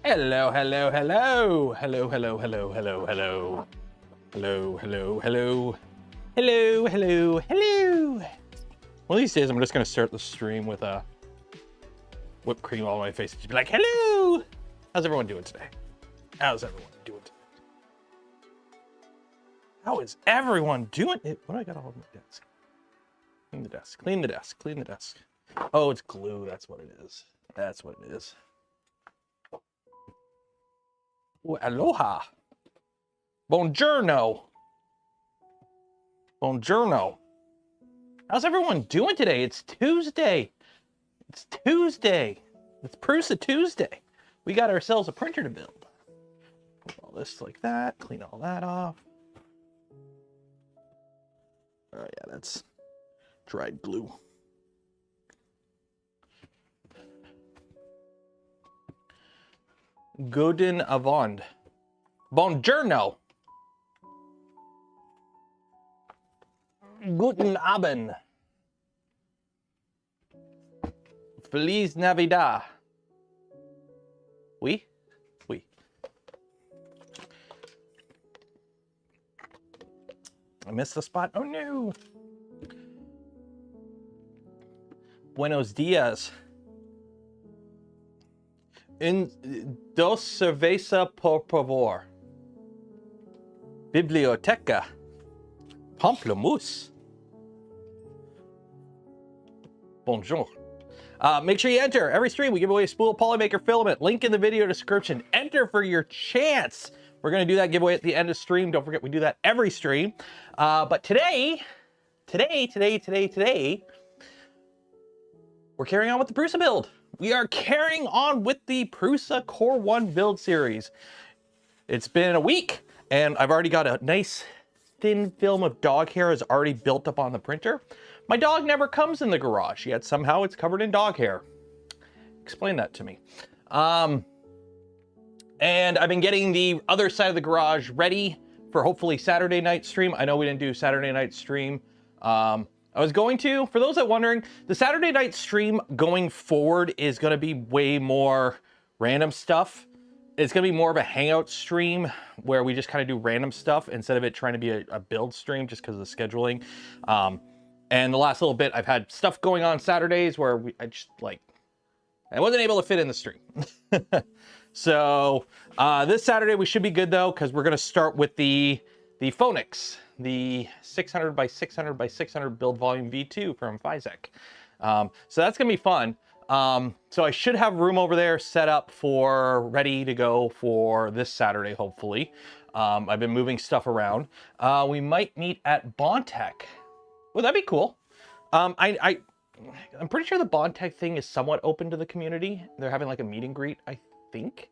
Hello, hello, hello. Hello, hello, hello, hello, hello. Hello, hello, hello. Hello, hello, hello. One of these days, I'm just gonna start the stream with a whipped cream all over my face. Just be like, hello. How's everyone doing today? How's everyone doing today? How is everyone doing it? What do I got all over my desk? Clean the desk, clean the desk, clean the desk. Oh, it's glue, that's what it is. That's what it is. Oh, aloha. Buongiorno. Buongiorno. How's everyone doing today? It's Tuesday. It's Tuesday. It's Prusa Tuesday. We got ourselves a printer to build. Put all this like that. Clean all that off. Oh yeah, that's dried glue. Guten Abend. Buongiorno. Guten Abend. Feliz Navidad. Oui? Oui. I missed the spot. Oh no. Buenos dias. Dos cerveza por favor. Biblioteca. Pamplemousse. Bonjour. Make sure you enter. Every stream, we give away a spool of polymaker filament. Link in the video description. Enter for your chance. We're going to do that giveaway at the end of stream. Don't forget, we do that every stream. But today, we're carrying on with the Prusa build. We are carrying on with the Prusa Core 1 build series. It's been a week, and I've already got a nice thin film of dog hair is already built up on the printer. My dog never comes in the garage, yet somehow it's covered in dog hair. Explain that to me. And I've been getting the other side of the garage ready for hopefully Saturday night stream. I know we didn't do Saturday night stream. I was going to, for those that are wondering, the Saturday night stream going forward is going to be way more random stuff. It's going to be more of a hangout stream where we just kind of do random stuff instead of it trying to be a build stream just because of the scheduling. And the last little bit, I've had stuff going on Saturdays where I wasn't able to fit in the stream. So this Saturday we should be good though, because we're going to start with the Phonix, the 600 by 600 by 600 build volume V2 from Physek. So that's going to be fun. So I should have room over there set up for ready to go for this Saturday, hopefully. I've been moving stuff around. We might meet at Bondtech. Well, that'd be cool. I'm pretty sure the Bondtech thing is somewhat open to the community. They're having like a meet and greet, I think.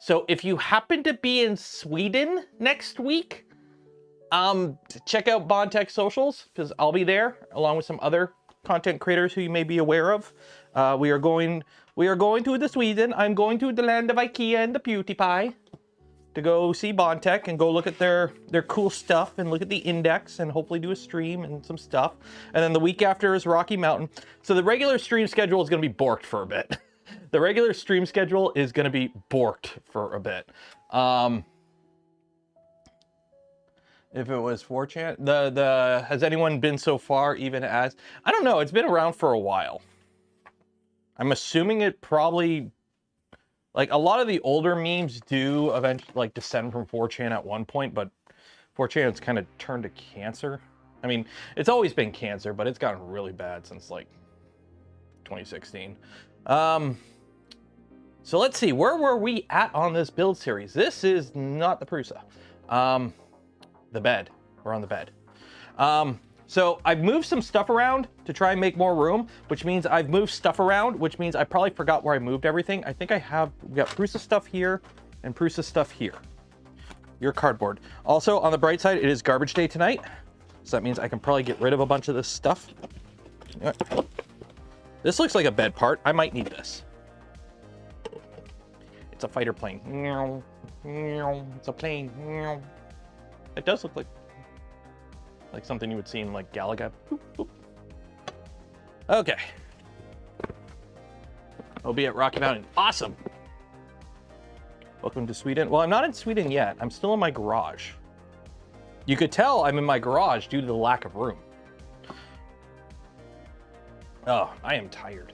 So if you happen to be in Sweden next week, check out Bondtech socials because I'll be there along with some other content creators who you may be aware of. We are going to the Sweden. I'm going to the land of IKEA and the PewDiePie to go see Bondtech and go look at their cool stuff and look at the index and hopefully do a stream and some stuff. And then the week after is Rocky Mountain. So the regular stream schedule is going to be borked for a bit. The regular stream schedule is going to be borked for a bit. If it was 4chan, has anyone been so far even as, I don't know, it's been around for a while. I'm assuming it probably, like a lot of the older memes do eventually like descend from 4chan at one point, but 4chan's kind of turned to cancer. I mean, it's always been cancer, but it's gotten really bad since like 2016. So let's see, where were we at on this build series? This is not the Prusa. The bed. We're on the bed. So I've moved some stuff around to try and make more room, which means I've moved stuff around, which means I probably forgot where I moved everything. I think we got Prusa stuff here and Prusa stuff here. Your cardboard. Also, on the bright side, it is garbage day tonight. So that means I can probably get rid of a bunch of this stuff. This looks like a bed part. I might need this. It's a fighter plane. It's a plane. It does look like something you would see in like Galaga. Boop, boop. Okay. We'll be at Rocky Mountain. Awesome. Welcome to Sweden. Well, I'm not in Sweden yet. I'm still in my garage. You could tell I'm in my garage due to the lack of room. Oh, I am tired.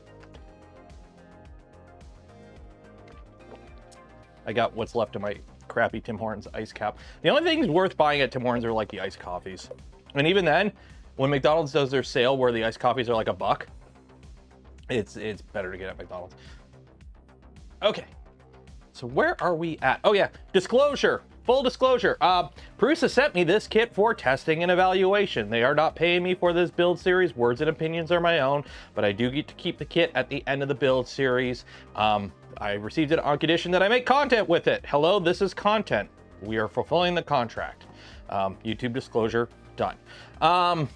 I got what's left of my crappy Tim Hortons ice cap. The only things worth buying at Tim Hortons are like the iced coffees. And even then, when McDonald's does their sale where the iced coffees are like $1, it's better to get at McDonald's. Okay. So where are we at? Oh yeah, disclosure, full disclosure. Prusa sent me this kit for testing and evaluation. They are not paying me for this build series. Words and opinions are my own, but I do get to keep the kit at the end of the build series. I received it on condition that I make content with it. Hello, this is content. We are fulfilling the contract. YouTube disclosure, done. What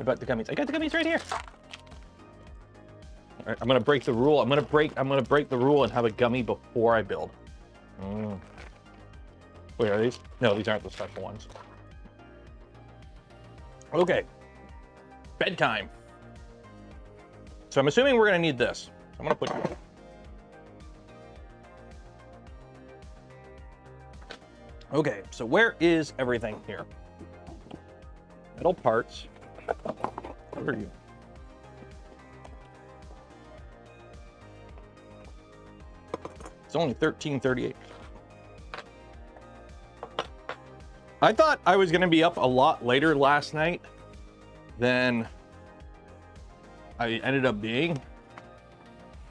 about the gummies? I got the gummies right here. All right, I'm gonna break the rule. I'm gonna break the rule and have a gummy before I build. Wait, are these? No, these aren't the special ones. Okay. Bedtime. So I'm assuming we're gonna need this. I'm gonna put it. Okay, so where is everything here? Metal parts. Where are you? It's only $13.38. I thought I was gonna be up a lot later last night than I ended up being.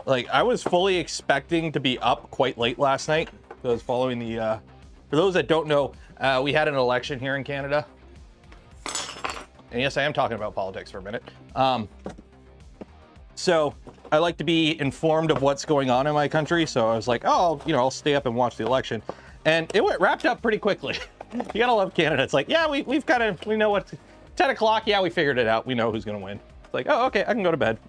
Like, I was fully expecting to be up quite late last night. I was following the, for those that don't know, we had an election here in Canada. And yes, I am talking about politics for a minute. So I like to be informed of what's going on in my country. So I was like, oh, I'll stay up and watch the election. And it wrapped up pretty quickly. You gotta love Canada. It's like, yeah, we know what, 10 o'clock, yeah, we figured it out. We know who's gonna win. It's like, oh, okay, I can go to bed.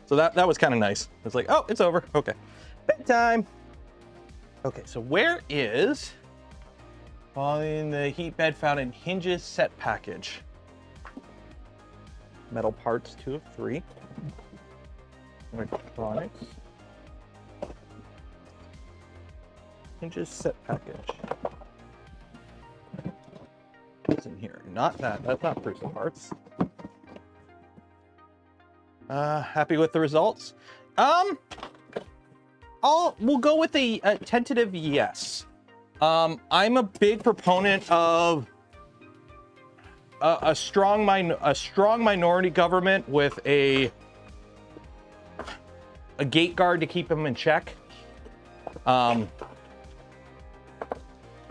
So that was kind of nice. It's like, oh, it's over, okay. Bedtime. Okay, so where is following the Heatbed found in hinges set package? Metal parts, 2 of 3. Electronics. Hinges set package. What's in here? Not that. That's not Prusa parts. Happy with the results? We'll go with a tentative yes. I'm a big proponent of a strong minority government with a gate guard to keep them in check.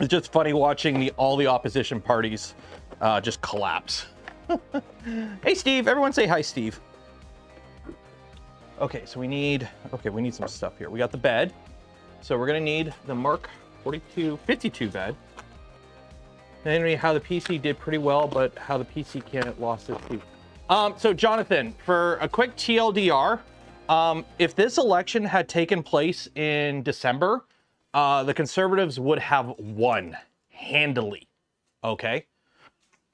It's just funny watching all the opposition parties just collapse. Hey, Steve. Everyone say hi, Steve. Okay, so we need some stuff here. We got the bed. So we're gonna need the Mark 52 bed. And how the PC did pretty well, but how the PC can't lost its teeth. So Jonathan, for a quick TLDR, if this election had taken place in December, the Conservatives would have won handily, okay?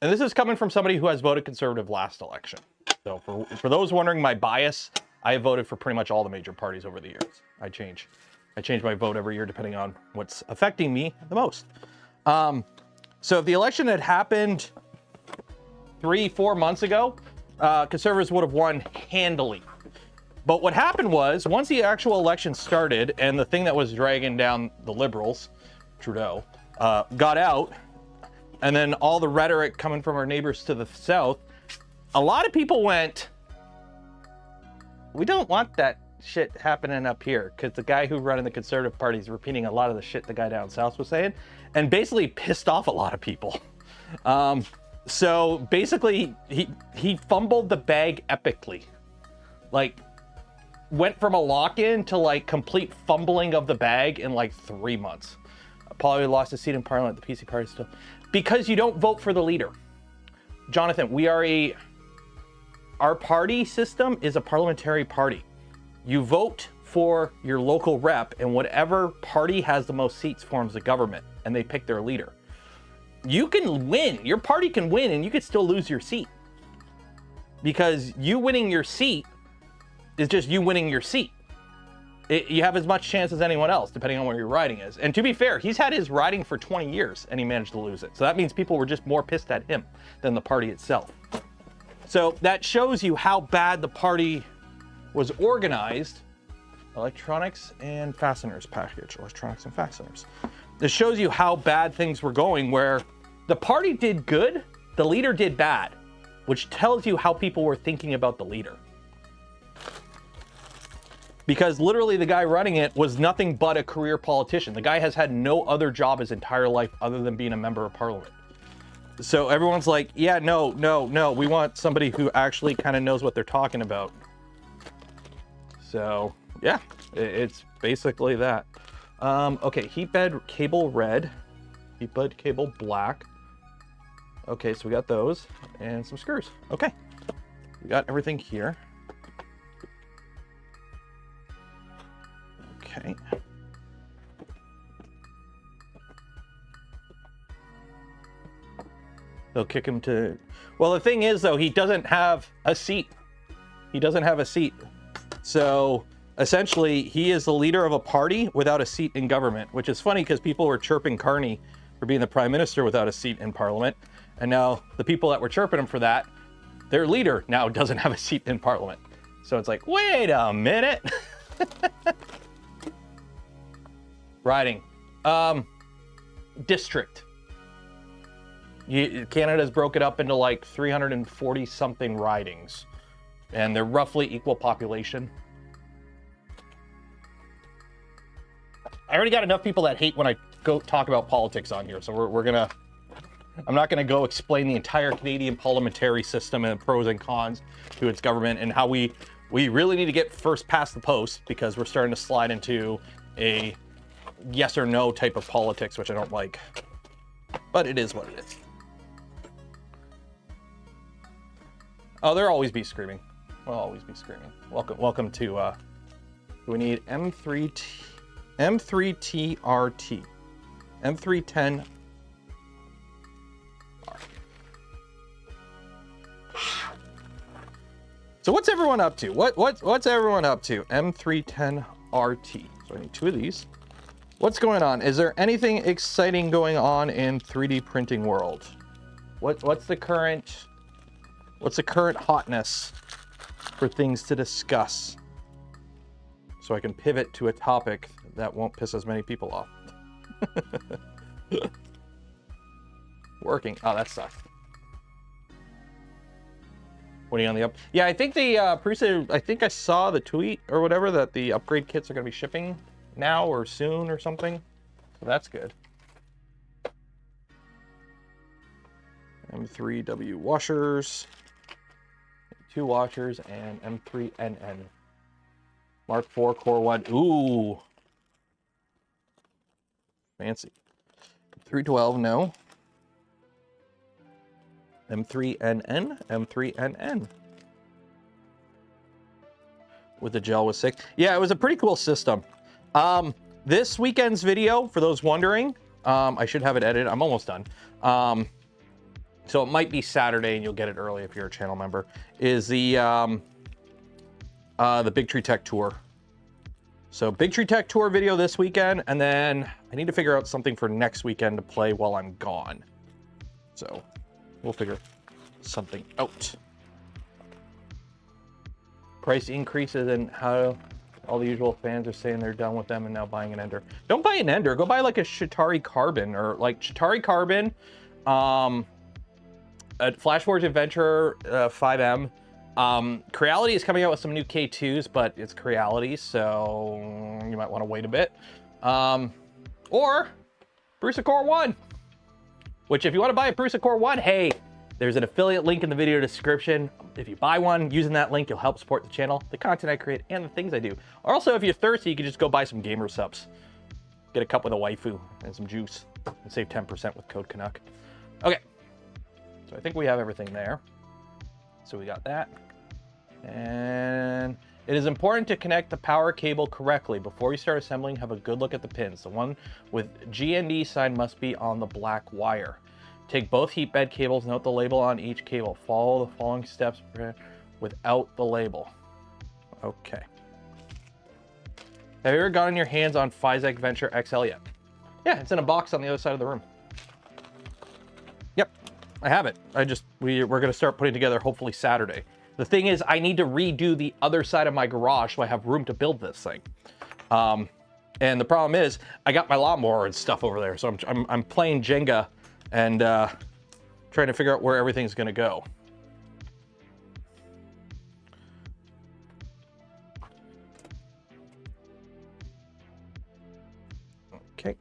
And this is coming from somebody who has voted Conservative last election. So for those wondering my bias, I have voted for pretty much all the major parties over the years. I change my vote every year depending on what's affecting me the most. So if the election had happened 3-4 months ago, Conservatives would have won handily. But what happened was, once the actual election started and the thing that was dragging down the Liberals, Trudeau, got out, and then all the rhetoric coming from our neighbors to the south, a lot of people went, we don't want that shit happening up here, because the guy who running the Conservative Party is repeating a lot of the shit the guy down south was saying, and basically pissed off a lot of people. So basically, he fumbled the bag epically. Like, went from a lock-in to like complete fumbling of the bag in like 3 months. Probably lost a seat in Parliament. The PC party still, because you don't vote for the leader. Jonathan, our party system is a parliamentary party. You vote for your local rep, and whatever party has the most seats forms the government, and they pick their leader. You can win, your party can win, and you could still lose your seat. Because you winning your seat is just you winning your seat. You have as much chance as anyone else, depending on where your riding is. And to be fair, he's had his riding for 20 years and he managed to lose it. So that means people were just more pissed at him than the party itself. So that shows you how bad the party was organized. Electronics and fasteners package, electronics and fasteners. This shows you how bad things were going, where the party did good, the leader did bad, which tells you how people were thinking about the leader. Because literally the guy running it was nothing but a career politician. The guy has had no other job his entire life other than being a member of parliament. So everyone's like, yeah, no, we want somebody who actually kind of knows what they're talking about. So yeah, it's basically that. Okay, heatbed cable red, heatbed cable black. Okay, so we got those and some screws. Okay, we got everything here. Okay. They'll kick him to... Well, the thing is, though, he doesn't have a seat. He doesn't have a seat. So, essentially, he is the leader of a party without a seat in government, which is funny because people were chirping Carney for being the prime minister without a seat in parliament. And now the people that were chirping him for that, their leader now doesn't have a seat in parliament. So it's like, wait a minute. Riding. District. Canada's broke it up into like 340 something ridings, and they're roughly equal population. I already got enough people that hate when I go talk about politics on here, so I'm not gonna go explain the entire Canadian parliamentary system and pros and cons to its government and how we really need to get first past the post, because we're starting to slide into a yes or no type of politics, which I don't like, but it is what it is. Oh, there'll always be screaming. We'll always be screaming. Welcome to, we need M3TRT. M310R. So what's everyone up to? What's everyone up to? M310RT. So I need 2 of these. What's going on? Is there anything exciting going on in 3D printing world? What's the current hotness for things to discuss? So I can pivot to a topic that won't piss as many people off. Working. Oh, that sucks. What are you on the up? Yeah, I think the Prusa, I think I saw the tweet or whatever that the upgrade kits are going to be shipping now or soon or something. So that's good. M3W washers. 2 washers and M3NN. Mark IV Core 1. Ooh. Fancy. 312, no. M3NN. M3NN. With the gel was sick. Yeah, it was a pretty cool system. This weekend's video, for those wondering, I should have it edited. I'm almost done. So it might be Saturday, and you'll get it early if you're a channel member, is the Big Tree Tech Tour. So Big Tree Tech Tour video this weekend, and then I need to figure out something for next weekend to play while I'm gone. So we'll figure something out. Price increases and how all the usual fans are saying they're done with them and now buying an Ender. Don't buy an Ender. Go buy like a Chitauri Carbon, or like Chitauri Carbon, a Flashforge Adventure 5M. Creality is coming out with some new K2s, but it's Creality, so you might want to wait a bit. Or Prusa Core 1, which if you want to buy a Prusa Core 1, hey, there's an affiliate link in the video description. If you buy one using that link, you'll help support the channel, the content I create, and the things I do. Also, if you're thirsty, you can just go buy some gamer subs. Get a cup with a waifu and some juice and save 10% with code Canuck. Okay, so I think we have everything there. So we got that. And it is important to connect the power cable correctly. Before you start assembling, have a good look at the pins. The one with GND sign must be on the black wire. Take both heat bed cables, note the label on each cable. Follow the following steps without the label. Okay. Have you ever gotten your hands on Physek Venture XL yet? Yeah, it's in a box on the other side of the room. Yep, I have it. We're gonna start putting together hopefully Saturday. The thing is, I need to redo the other side of my garage so I have room to build this thing. And the problem is, I got my lawnmower and stuff over there, so I'm playing Jenga and trying to figure out where everything's gonna go. Okay.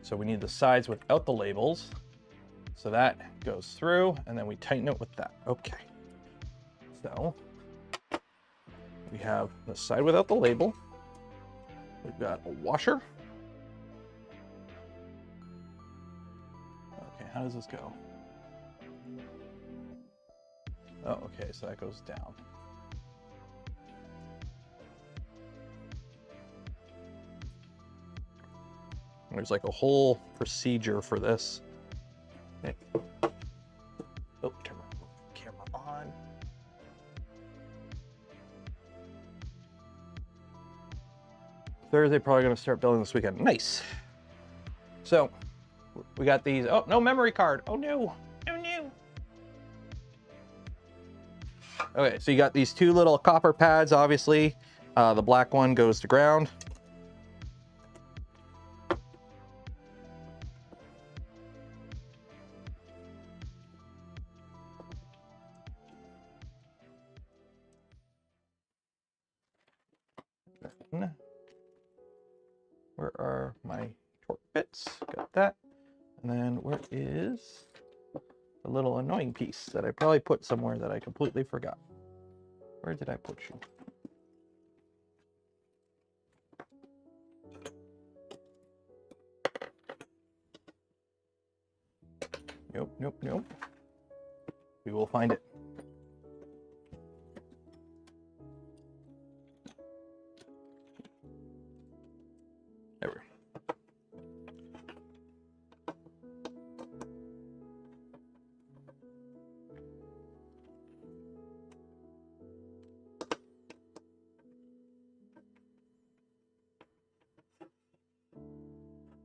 So we need the sides without the labels. So that goes through, and then we tighten it with that. Okay. So we have the side without the label. We've got a washer. Okay, how does this go? Oh, okay, so that goes down. There's like a whole procedure for this. Okay. Oh, turn my camera on. Thursday, probably gonna start building this weekend. Nice. So we got these. Oh, no memory card. Oh no. Oh no. Okay, so you got these two little copper pads, obviously. The black one goes to ground. Where are my torque bits? Got that. And then where is the little annoying piece that I probably put somewhere that I completely forgot? Where did I put you? Nope, nope, nope. We will find it. There we go.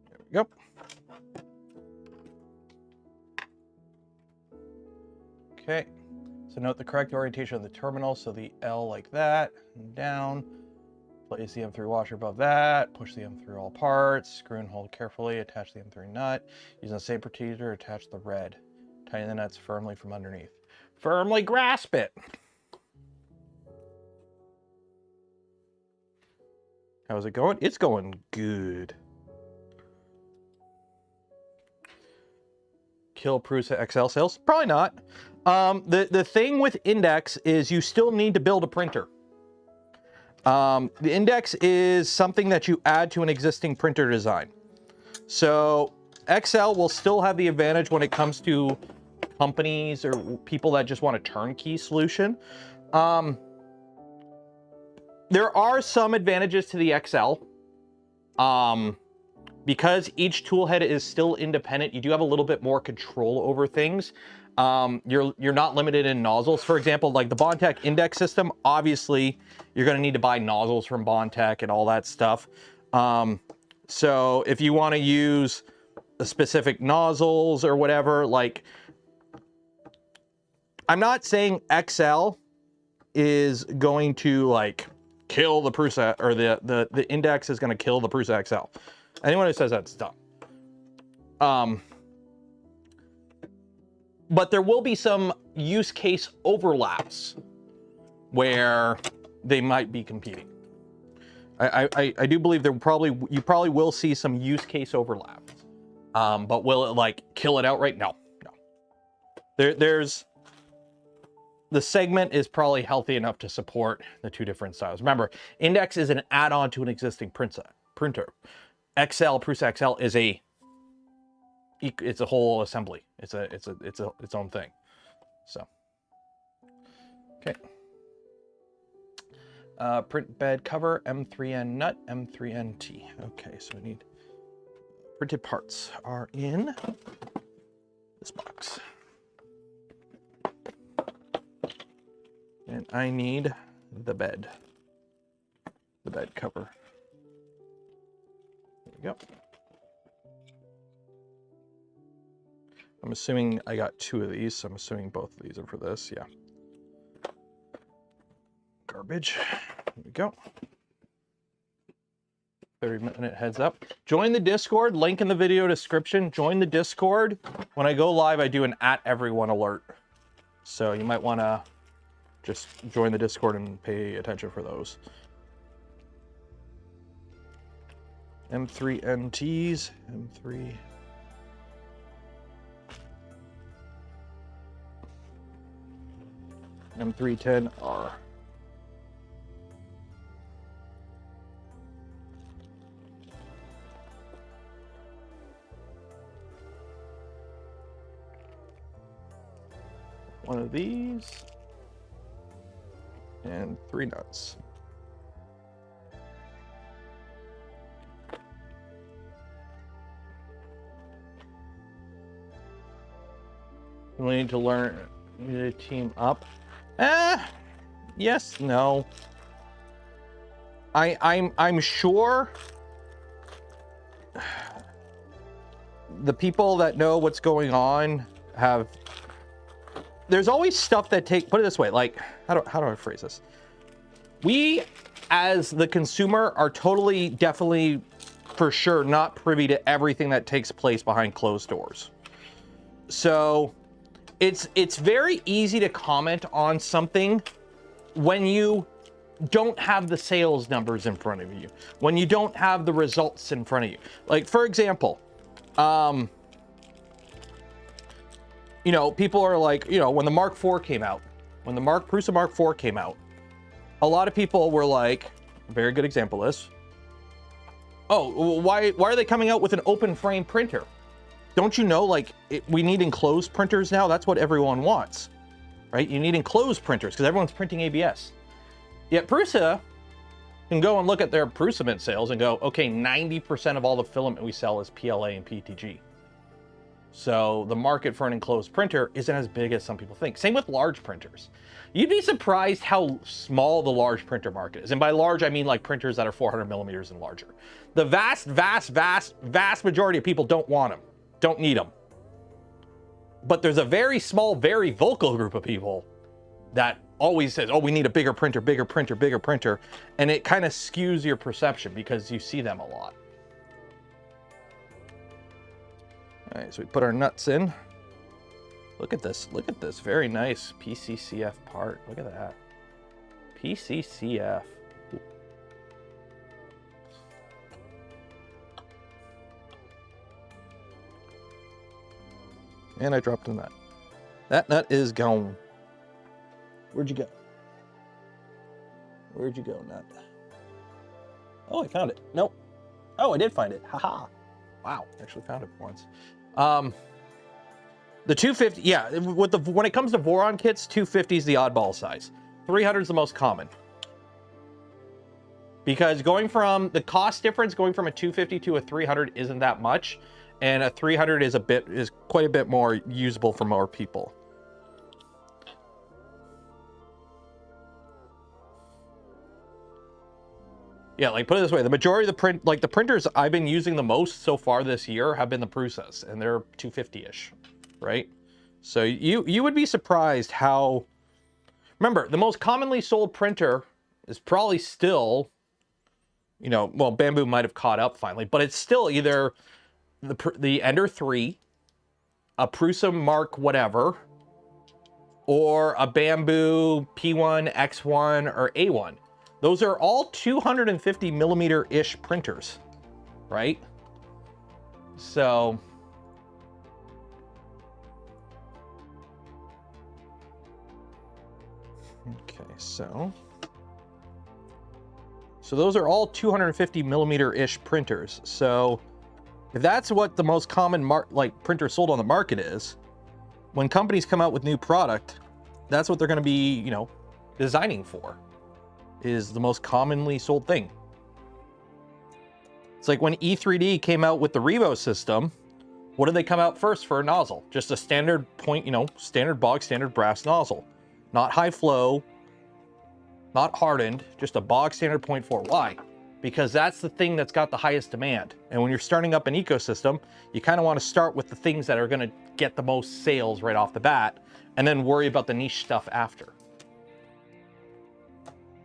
There we go. Okay, so note the correct orientation of the terminal. So the L like that, and down. Place the M3 washer above that. Push the M3 all parts. Screw and hold carefully. Attach the M3 nut. Using the same procedure, attach the red. Tighten the nuts firmly from underneath. Firmly grasp it. How's it going? It's going good. Kill Prusa XL sales? Probably not. The thing with Index is you still need to build a printer. The Index is something that you add to an existing printer design. So XL will still have the advantage when it comes to companies or people that just want a turnkey solution. There are some advantages to the XL. Because each tool head is still independent, you do have a little bit more control over things. You're not limited in nozzles. For example, like the Bondtech Index system, obviously you're going to need to buy nozzles from Bondtech and all that stuff. So if you want to use a specific nozzles or whatever, like, I'm not saying XL is going to like kill the Prusa, or the Index is going to kill the Prusa XL. Anyone who says that's dumb. But there will be some use case overlaps where they might be competing. I do believe you probably will see some use case overlaps. But will it like kill it outright? No, no. The segment is probably healthy enough to support the two different styles. Remember, Index is an add-on to an existing printer. Prusa XL is it's a whole assembly. It's its own thing. So, okay. Print bed cover, M3N nut, M3NT. Okay, so we need printed parts are in this box. And I need the bed cover. There we go. I'm assuming I got 2 of these, so I'm assuming both of these are for this. Yeah. Garbage. There we go. 30-minute heads up. Join the Discord, link in the video description. Join the Discord. When I go live, I do an @everyone alert. So you might want to just join the Discord and pay attention for those. M3 NTs, M3. M310R. One of these. And 3 nuts. We need to learn, we need to team up. Yes, no. I'm sure the people that know what's going on have, there's always stuff that put it this way, like, how do I phrase this? We, as the consumer, are totally, definitely, for sure, not privy to everything that takes place behind closed doors. So it's very easy to comment on something when you don't have the sales numbers in front of you, when you don't have the results in front of you. Like, for example, you know, people are like, you know, when the Mark IV came out, when the Prusa Mark IV came out, a lot of people were like, a very good example is, oh, why are they coming out with an open frame printer? Don't you know, like, we need enclosed printers now? That's what everyone wants, right? You need enclosed printers because everyone's printing ABS. Yet Prusa can go and look at their Prusa Mint sales and go, okay, 90% of all the filament we sell is PLA and PETG. So the market for an enclosed printer isn't as big as some people think. Same with large printers. You'd be surprised how small the large printer market is. And by large, I mean like printers that are 400 millimeters and larger. The vast majority of people don't want them, don't need them. But there's a very small, very vocal group of people that always says, oh, we need a bigger printer, bigger printer, bigger printer. And it kind of skews your perception because you see them a lot. All right, so we put our nuts in. Look at this, very nice PCCF part. Look at that, PCCF. And I dropped a nut. That nut is gone. Where'd you go? Where'd you go, nut? Oh, I found it. Nope. Oh, I did find it. Haha. Wow, actually found it once. The 250, yeah, when it comes to Voron kits, 250 is the oddball size. 300 is the most common. Because going from the cost difference, going from a 250 to a 300 isn't that much. And a 300 is quite a bit more usable for more people. Yeah, like put it this way, the majority of the printers I've been using the most so far this year have been the Prusas, and they're 250-ish, right? So you would be surprised how, remember, the most commonly sold printer is probably still, you know, well, Bamboo might have caught up finally, but it's still either the Ender 3, a Prusa Mark whatever, or a Bamboo P1, X1, or A1. Those are all 250 millimeter-ish printers, right? So, okay, so those are all 250 millimeter-ish printers. So if that's what the most common printer sold on the market is, when companies come out with new product, that's what they're going to be, you know, designing for. Is the most commonly sold thing. It's like when E3D came out with the Revo system, what did they come out first for a nozzle? Just a standard point, you know, standard bog, standard brass nozzle. Not high flow, not hardened, just a bog standard 0.4. Why? Because that's the thing that's got the highest demand. And when you're starting up an ecosystem, you kind of want to start with the things that are going to get the most sales right off the bat, and then worry about the niche stuff after.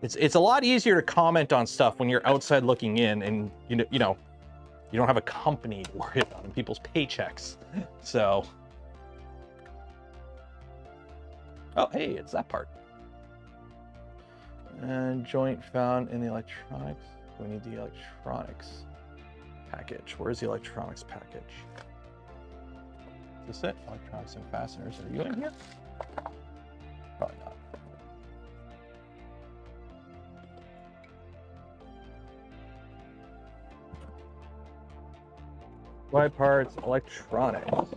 It's a lot easier to comment on stuff when you're outside looking in, and you know you don't have a company to worry about and people's paychecks. So, oh hey, it's that part. And joint found in the electronics. We need the electronics package. Where's the electronics package? Is this it? Electronics and fasteners. Are you in here? Probably not. Why parts, electronics.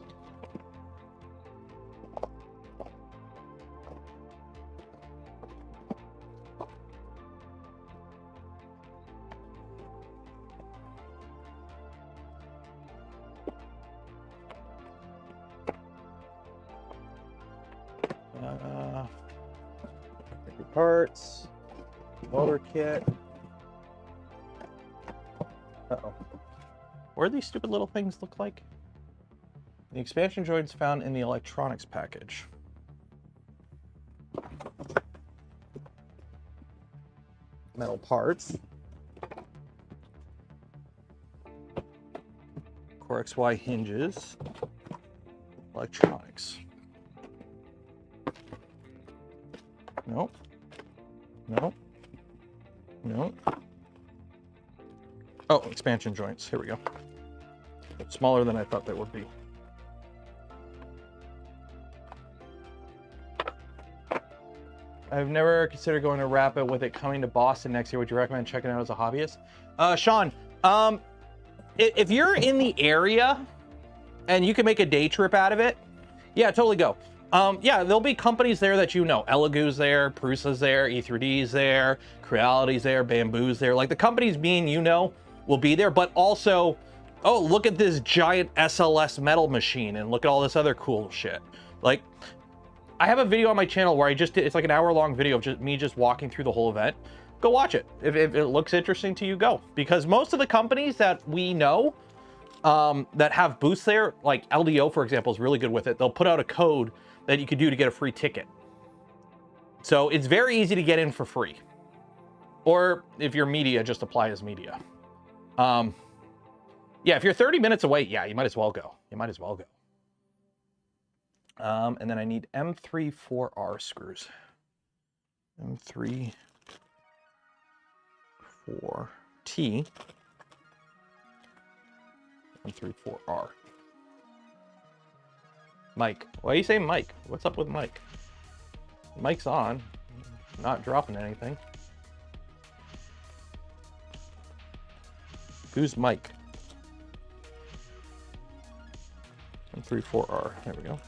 Parts, motor kit. Uh-oh. What do these stupid little things look like? The expansion joints found in the electronics package. Metal parts. Core XY hinges. Electronics. Nope. No. No. Oh, expansion joints. Here we go. Smaller than I thought they would be. I've never considered going to Rapid with it coming to Boston next year. Would you recommend checking it out as a hobbyist? Sean, if you're in the area and you can make a day trip out of it, yeah, totally go. Yeah, there'll be companies there that you know. Elegoo's there, Prusa's there, E3D's there, Creality's there, Bamboo's there. Like the companies will be there, but also, oh, look at this giant SLS metal machine and look at all this other cool shit. Like, I have a video on my channel where it's like an hour-long video of me just walking through the whole event. Go watch it. If it looks interesting to you, go. Because most of the companies that we know that have booths there, like LDO, for example, is really good with it. They'll put out a code that you could do to get a free ticket. So it's very easy to get in for free. Or if you're media, just apply as media. Yeah, if you're 30 minutes away, yeah, you might as well go. You might as well go. And then I need M3-4R screws. M3-4T. M3-4R. Mike. Why do you say Mike? What's up with Mike? Mike's on. Not dropping anything. Who's Mike? M3-4R. There we go.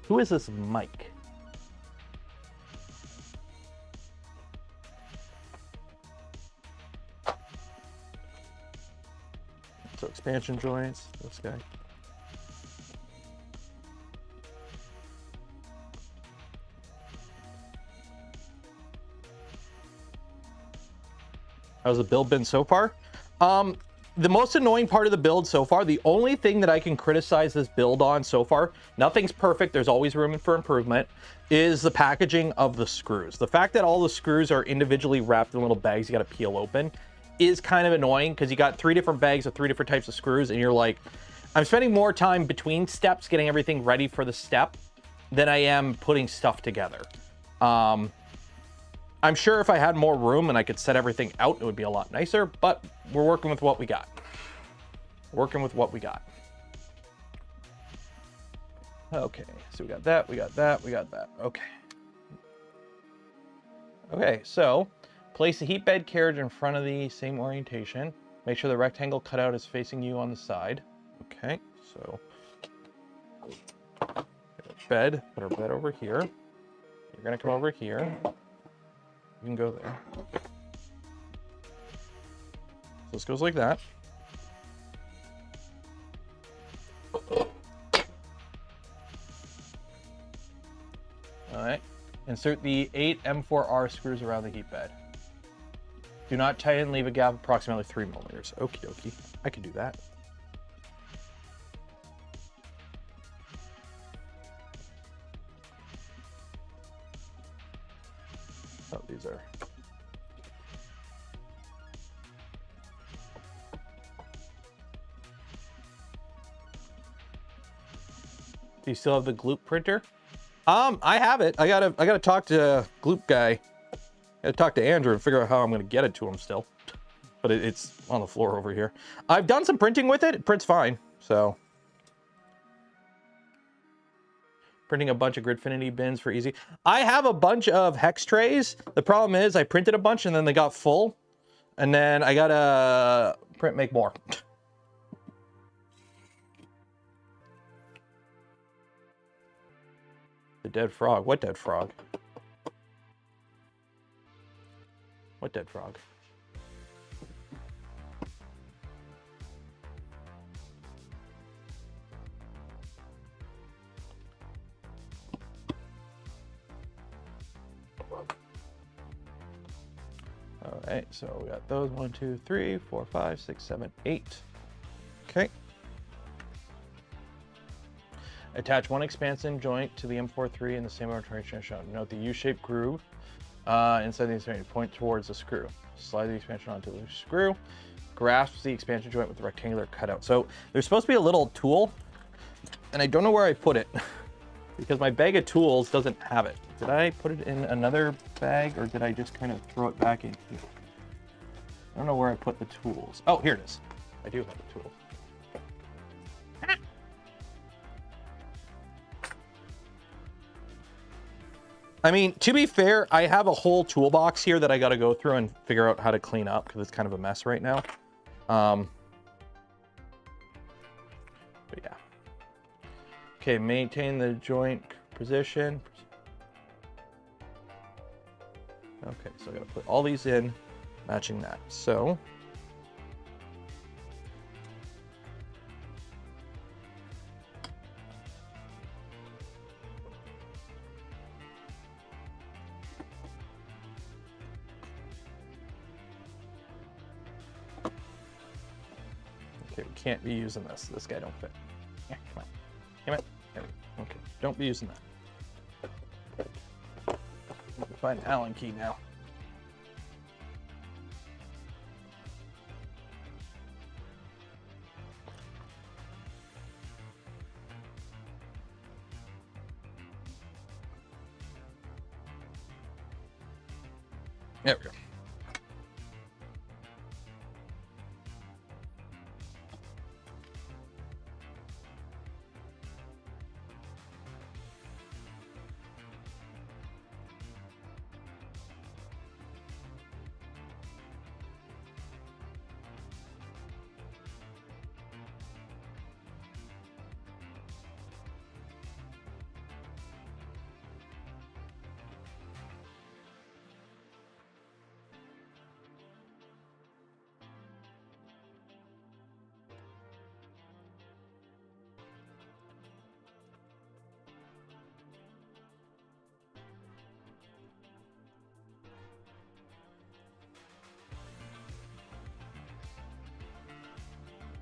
Who is this Mike? So expansion joints, this guy. How's the build been so far? The most annoying part of the build so far, the only thing that I can criticize this build on so far, nothing's perfect, there's always room for improvement, is the packaging of the screws. The fact that all the screws are individually wrapped in little bags you gotta peel open is kind of annoying, because you got 3 different bags of 3 different types of screws, and you're like, I'm spending more time between steps getting everything ready for the step than I am putting stuff together. I'm sure if I had more room and I could set everything out, it would be a lot nicer, but we're working with what we got. Working with what we got. Okay, so we got that, we got that, we got that. Okay. Okay, so place the heat bed carriage in front of the same orientation. Make sure the rectangle cutout is facing you on the side. Okay, so bed, put our bed over here. You're gonna come over here. You can go there. So this goes like that. All right. Insert the 8 M4R screws around the heat bed. Do not tighten, leave a gap approximately 3 millimeters. Okie dokie. I can do that. Oh, these are... Do you still have the Gloop printer? I have it. I gotta talk to Gloop guy. I gotta talk to Andrew and figure out how I'm gonna get it to him still. But it's on the floor over here. I've done some printing with it. It prints fine. So printing a bunch of Gridfinity bins for easy. I have a bunch of hex trays. The problem is I printed a bunch and then they got full. And then I gotta make more. The dead frog. What dead frog? What dead frog? All right, so we got those 1, 2, 3, 4, 5, 6, 7, 8. Okay. Attach one expansion joint to the M43 in the same orientation as shown. Note the U-shaped groove inside the expansion. Point towards the screw. Slide the expansion onto the screw. Grasp the expansion joint with the rectangular cutout. So there's supposed to be a little tool, and I don't know where I put it because my bag of tools doesn't have it. Did I put it in another bag or did I just kind of throw it back in here? I don't know where I put the tools. Oh, here it is. I do have the tools. I mean, to be fair, I have a whole toolbox here that I got to go through and figure out how to clean up because it's kind of a mess right now. But yeah. Okay, maintain the joint position. Okay, so I got to put all these in, matching that. So. Okay, we can't be using this. This guy don't fit. Yeah, come on. Come on. There we go. Okay, don't be using that. Find an Allen key now. There we go.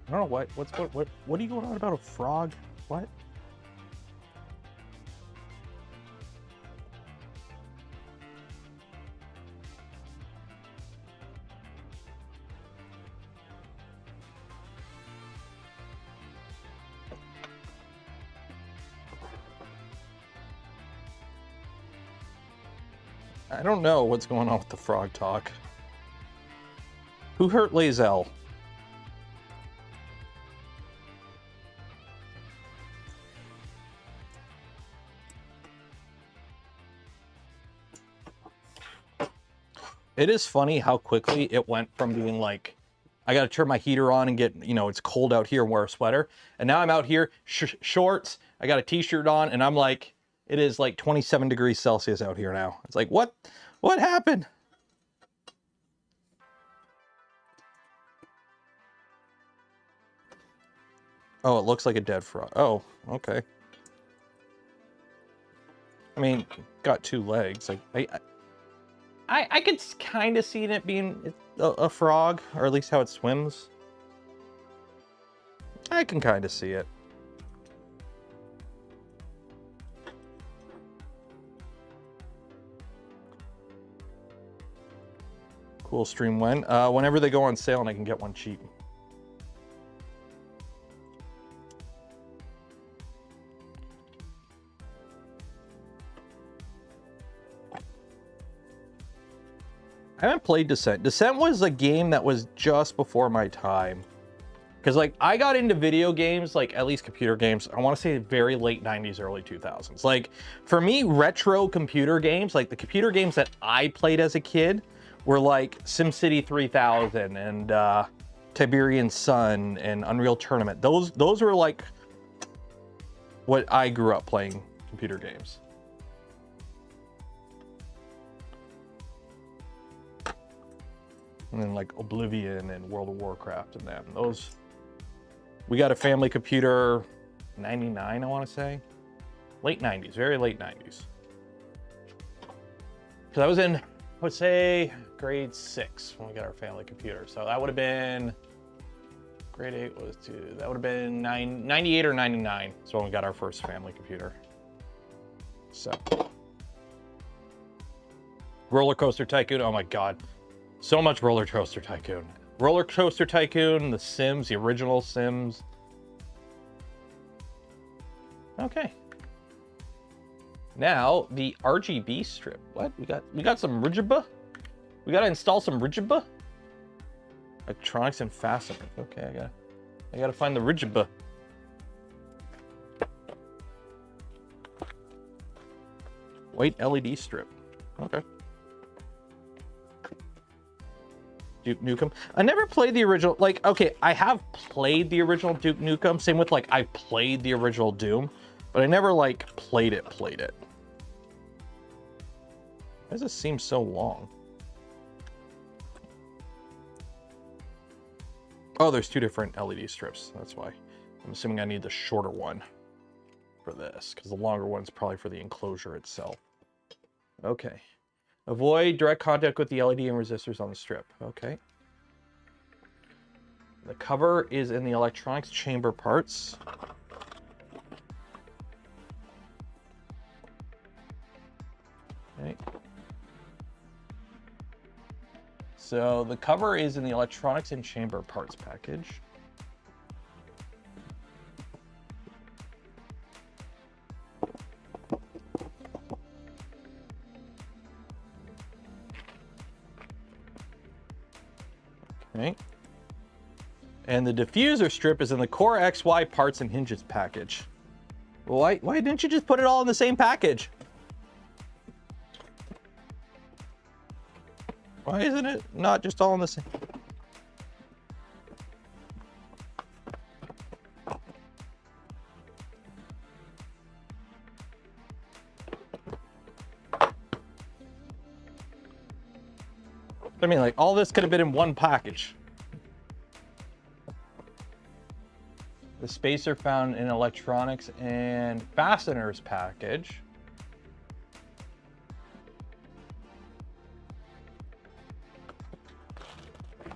I don't know what are you going on about a frog? What? I don't know what's going on with the frog talk. Who hurt Lazelle? It is funny how quickly it went from being like, I got to turn my heater on and get, you know, it's cold out here and wear a sweater. And now I'm out here, shorts, I got a t-shirt on and I'm like, it is like 27 degrees Celsius out here now. It's like, what happened? Oh, it looks like a dead frog. Oh, okay. I mean, got 2 legs. Like I could kind of see it being a frog, or at least how it swims. I can kind of see it. Cool stream when? Whenever they go on sale and I can get one cheap. I haven't played Descent. Descent was a game that was just before my time. Because, like, I got into video games, like, at least computer games, I want to say very late 90s, early 2000s. Like, for me, retro computer games, like, the computer games that I played as a kid were, like, SimCity 3000 and Tiberian Sun and Unreal Tournament. Those were, like, what I grew up playing computer games. And then like Oblivion and World of Warcraft and them. Those, we got a family computer, 99, I want to say. Late 90s, very late 90s. Because I was in, I would say, grade 6 when we got our family computer. So that would have been, grade 8 was 2, that would have been 98 or 99. That's when we got our first family computer. So. Roller Coaster Tycoon, oh my God. So much Roller Coaster Tycoon. Roller Coaster Tycoon, The Sims, the original Sims. Okay. Now, the RGB strip. What? We got some Rigiba? We gotta install some Rigiba? Electronics and fasteners. Okay, I gotta find the Rigiba. White LED strip. Okay. Duke Nukem. I never played the original, like, okay, I have played the original Duke Nukem, same with, like, I played the original Doom, but I never, like, played it. Why does this seem so long? Oh, there's 2 different LED strips, that's why. I'm assuming I need the shorter one for this, because the longer one's probably for the enclosure itself. Okay. Avoid direct contact with the LED and resistors on the strip. Okay. The cover is in the electronics chamber parts. Okay. So the cover is in the electronics and chamber parts package. Okay. And the diffuser strip is in the Core XY parts and hinges package. Why didn't you just put it all in the same package? Why isn't it not just all in the same? I mean, like, all this could have been in one package. The spacer found in electronics and fasteners package.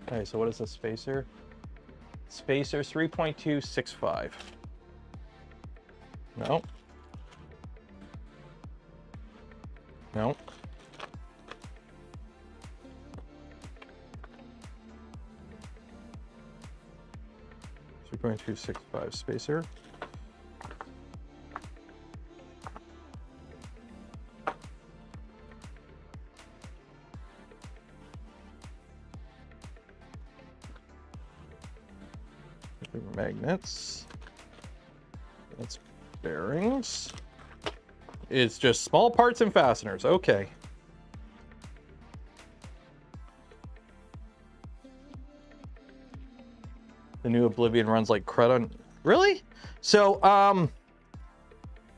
Okay, so what is the spacer? Spacer 3.265. No. No. 3.265 spacer. Magnets. That's bearings. It's just small parts and fasteners. Okay. The new Oblivion runs like crud on... Really? So,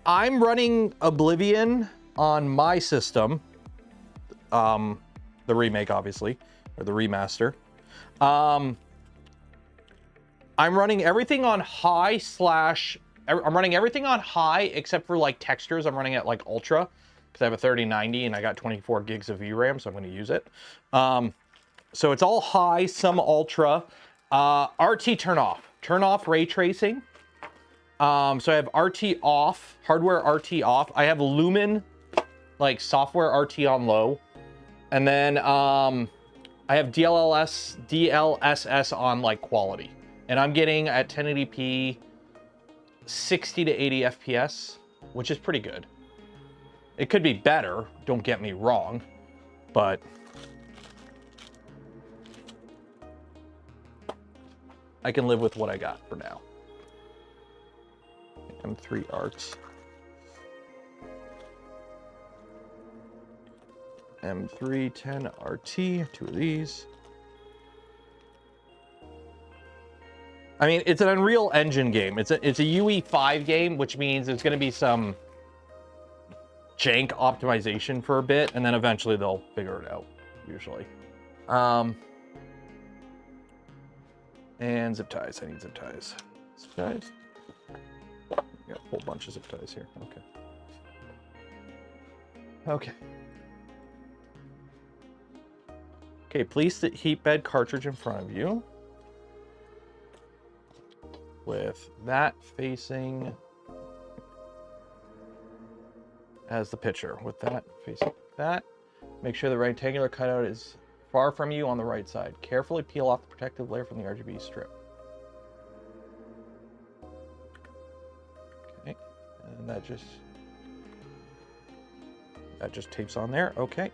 I'm running Oblivion on my system. The remake, obviously. Or the remaster. I'm running everything on high / I'm running everything on high except for like textures. I'm running at like ultra. because I have a 3090 and I got 24 gigs of VRAM, so I'm going to use it. So it's all high, some ultra. RT turn off. Turn off ray tracing. So I have RT off, hardware RT off. I have Lumen, like software RT on low. And then I have DLSS on like quality. And I'm getting at 1080p 60 to 80 FPS, which is pretty good. It could be better, don't get me wrong, but I can live with what I got for now. M3 Arts. M310 RT, 2 of these. I mean, it's an Unreal Engine game. It's a UE5 game, which means there's going to be some jank optimization for a bit, and then eventually they'll figure it out, usually. And zip ties. I need zip ties. Zip ties. Got a whole bunch of zip ties here. Okay. Okay. Okay, place the Heatbed cartridge in front of you. With that facing as the picture. With that facing that. Make sure the rectangular cutout is far from you on the right side. Carefully peel off the protective layer from the RGB strip. Okay, and that just tapes on there. Okay.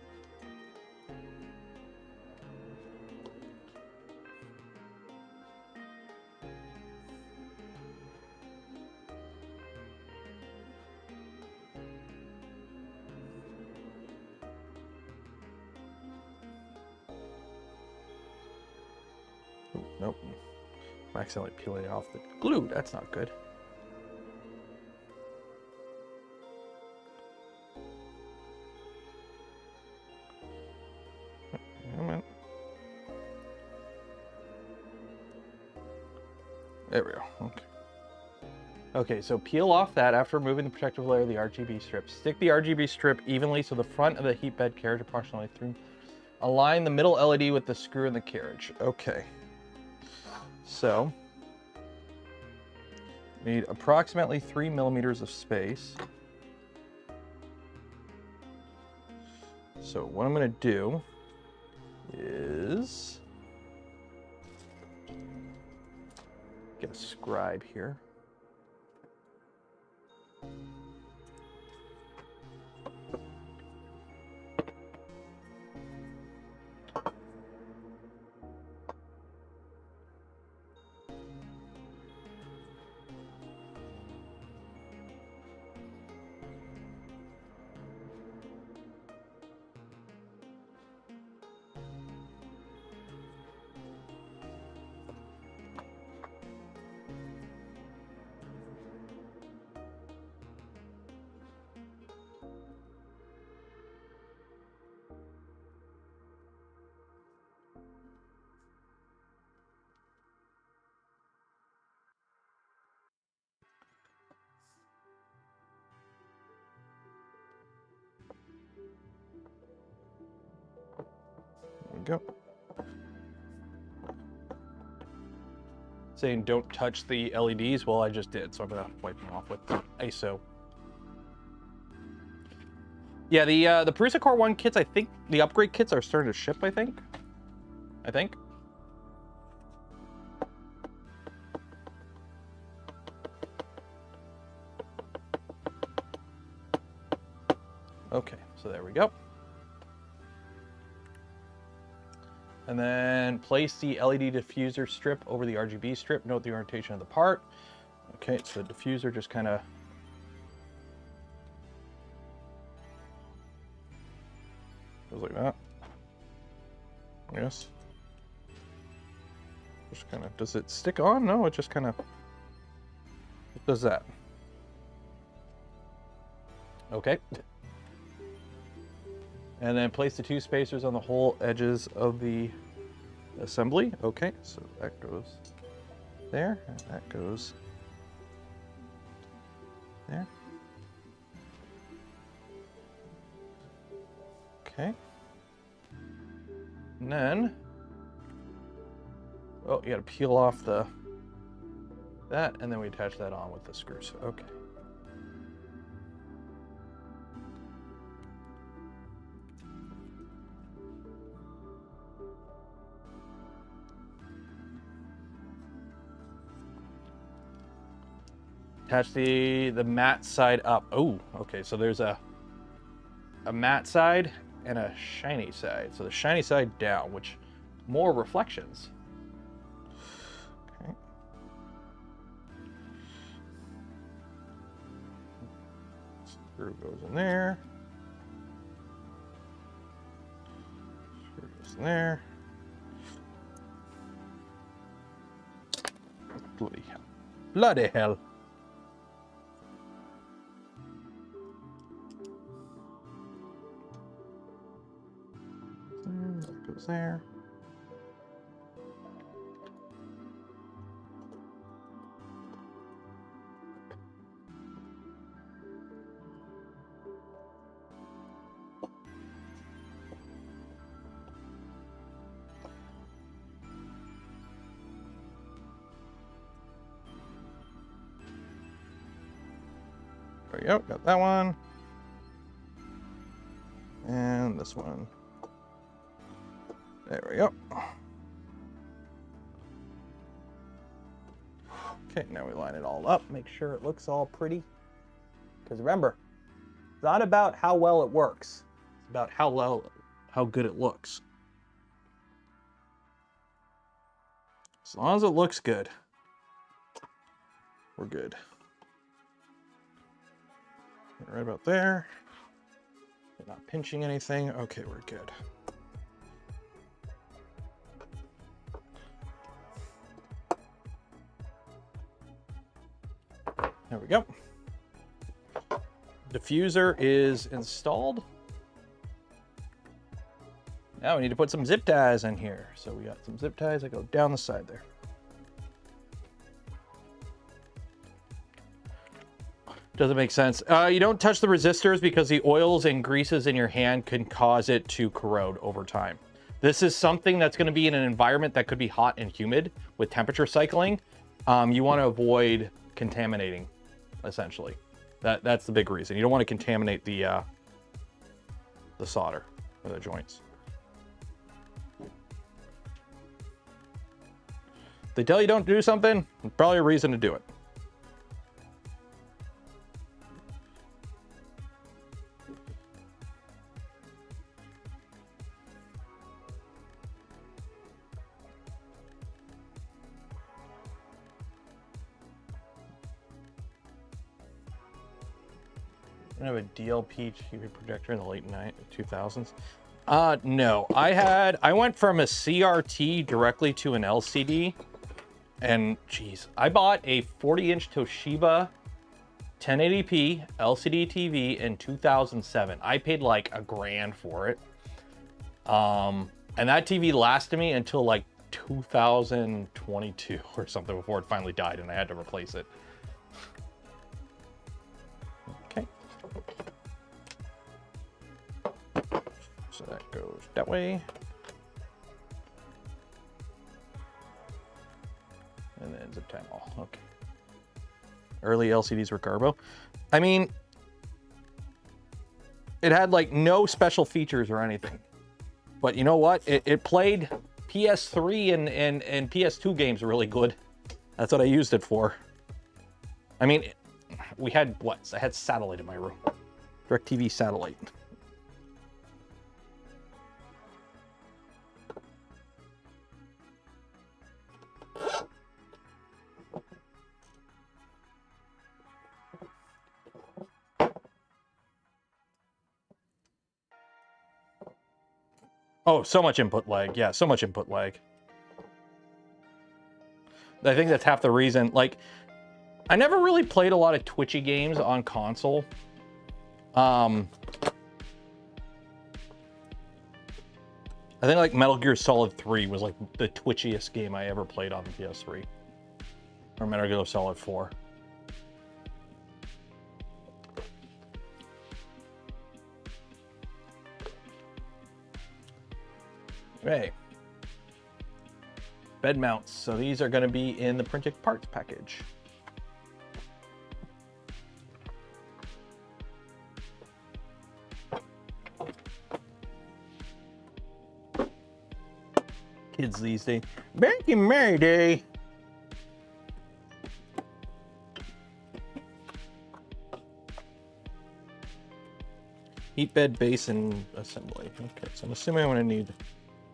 Nope. I'm accidentally peeling off the glue. That's not good. There we go. Okay. Okay, so peel off that after removing the protective layer of the RGB strip. Stick the RGB strip evenly so the front of the Heatbed carriage approximately through. Align the middle LED with the screw in the carriage. Okay. So, need approximately 3 millimeters of space. So what I'm going to do is get a scribe here. There we go. Saying don't touch the LEDs. Well, I just did, so I'm gonna wipe them off with ISO. Yeah, the Prusa Core 1 kits, I think the upgrade kits are starting to ship, I think. Okay, so there we go. And then place the LED diffuser strip over the RGB strip. Note the orientation of the part. Okay, so the diffuser just kind of goes like that. Yes. Just kind of, does it stick on? No, it just kind of does that. Okay. And then place the 2 spacers on the whole edges of the assembly. Okay, so that goes there, and that goes there. Okay. And then, oh, you gotta peel off that, and then we attach that on with the screws. Okay. Attach the matte side up. Oh, okay, so there's a matte side and a shiny side. So the shiny side down, which more reflections. Okay. Screw goes in there. Screw goes in there. Bloody hell. Bloody hell. That goes there. There we go, got that one. And this one. There we go. Okay, now we line it all up, make sure it looks all pretty. Because remember, it's not about how well it works. It's about how good it looks. As long as it looks good, we're good. Right about there. We're not pinching anything. Okay, we're good. There we go. Diffuser is installed. Now we need to put some zip ties in here. So we got some zip ties that go down the side there. Doesn't make sense. You don't touch the resistors because the oils and greases in your hand can cause it to corrode over time. This is something that's going to be in an environment that could be hot and humid with temperature cycling. You want to avoid contaminating, essentially. That's the big reason. You don't want to contaminate the solder or the joints. If they tell you don't do something, there's probably a reason to do it. I have a DLP TV projector in the late 2000s. No, I went from a CRT directly to an LCD, and geez, I bought a 40-inch Toshiba 1080p LCD TV in 2007. I paid like $1,000 for it. And that TV lasted me until like 2022 or something before it finally died and I had to replace it. Okay. So that goes that way. And then zip tie all. Okay. Early LCDs were Garbo. I mean, it had like no special features or anything. But you know what? It played PS3 and PS2 games really good. That's what I used it for. I mean, we had what? I had satellite in my room. DirecTV satellite. Oh, so much input lag. Yeah, so much input lag. I think that's half the reason. Like, I never really played a lot of twitchy games on console. I think like Metal Gear Solid 3 was like the twitchiest game I ever played on the PS3. Or Metal Gear Solid 4. Okay. Bed mounts. So these are going to be in the printed parts package. Kids these days. Back in my day. Heatbed base and assembly. Okay, so I'm assuming I'm going to need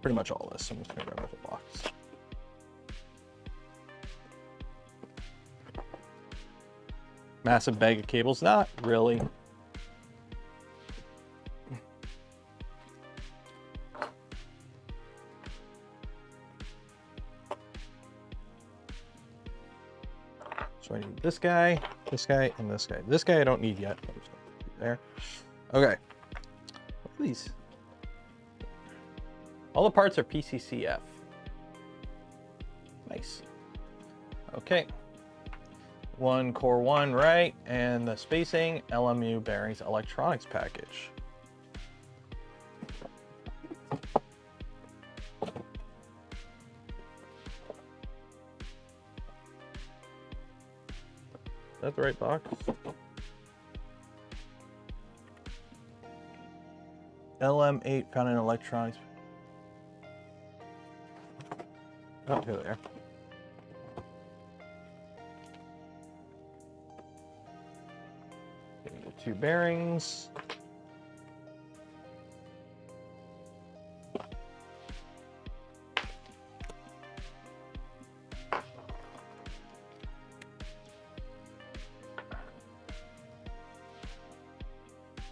pretty much all this. So I'm just going to grab the box. Massive bag of cables? Not really. So I need this guy, and this guy. This guy I don't need yet. I'm just gonna put it there. Okay. What are these? All the parts are PCCF. Nice. Okay. One core 1 right, and the spacing, LMU bearings, electronics package. Is that the right box? LM8 found in electronics. Oh, here they are. Two bearings.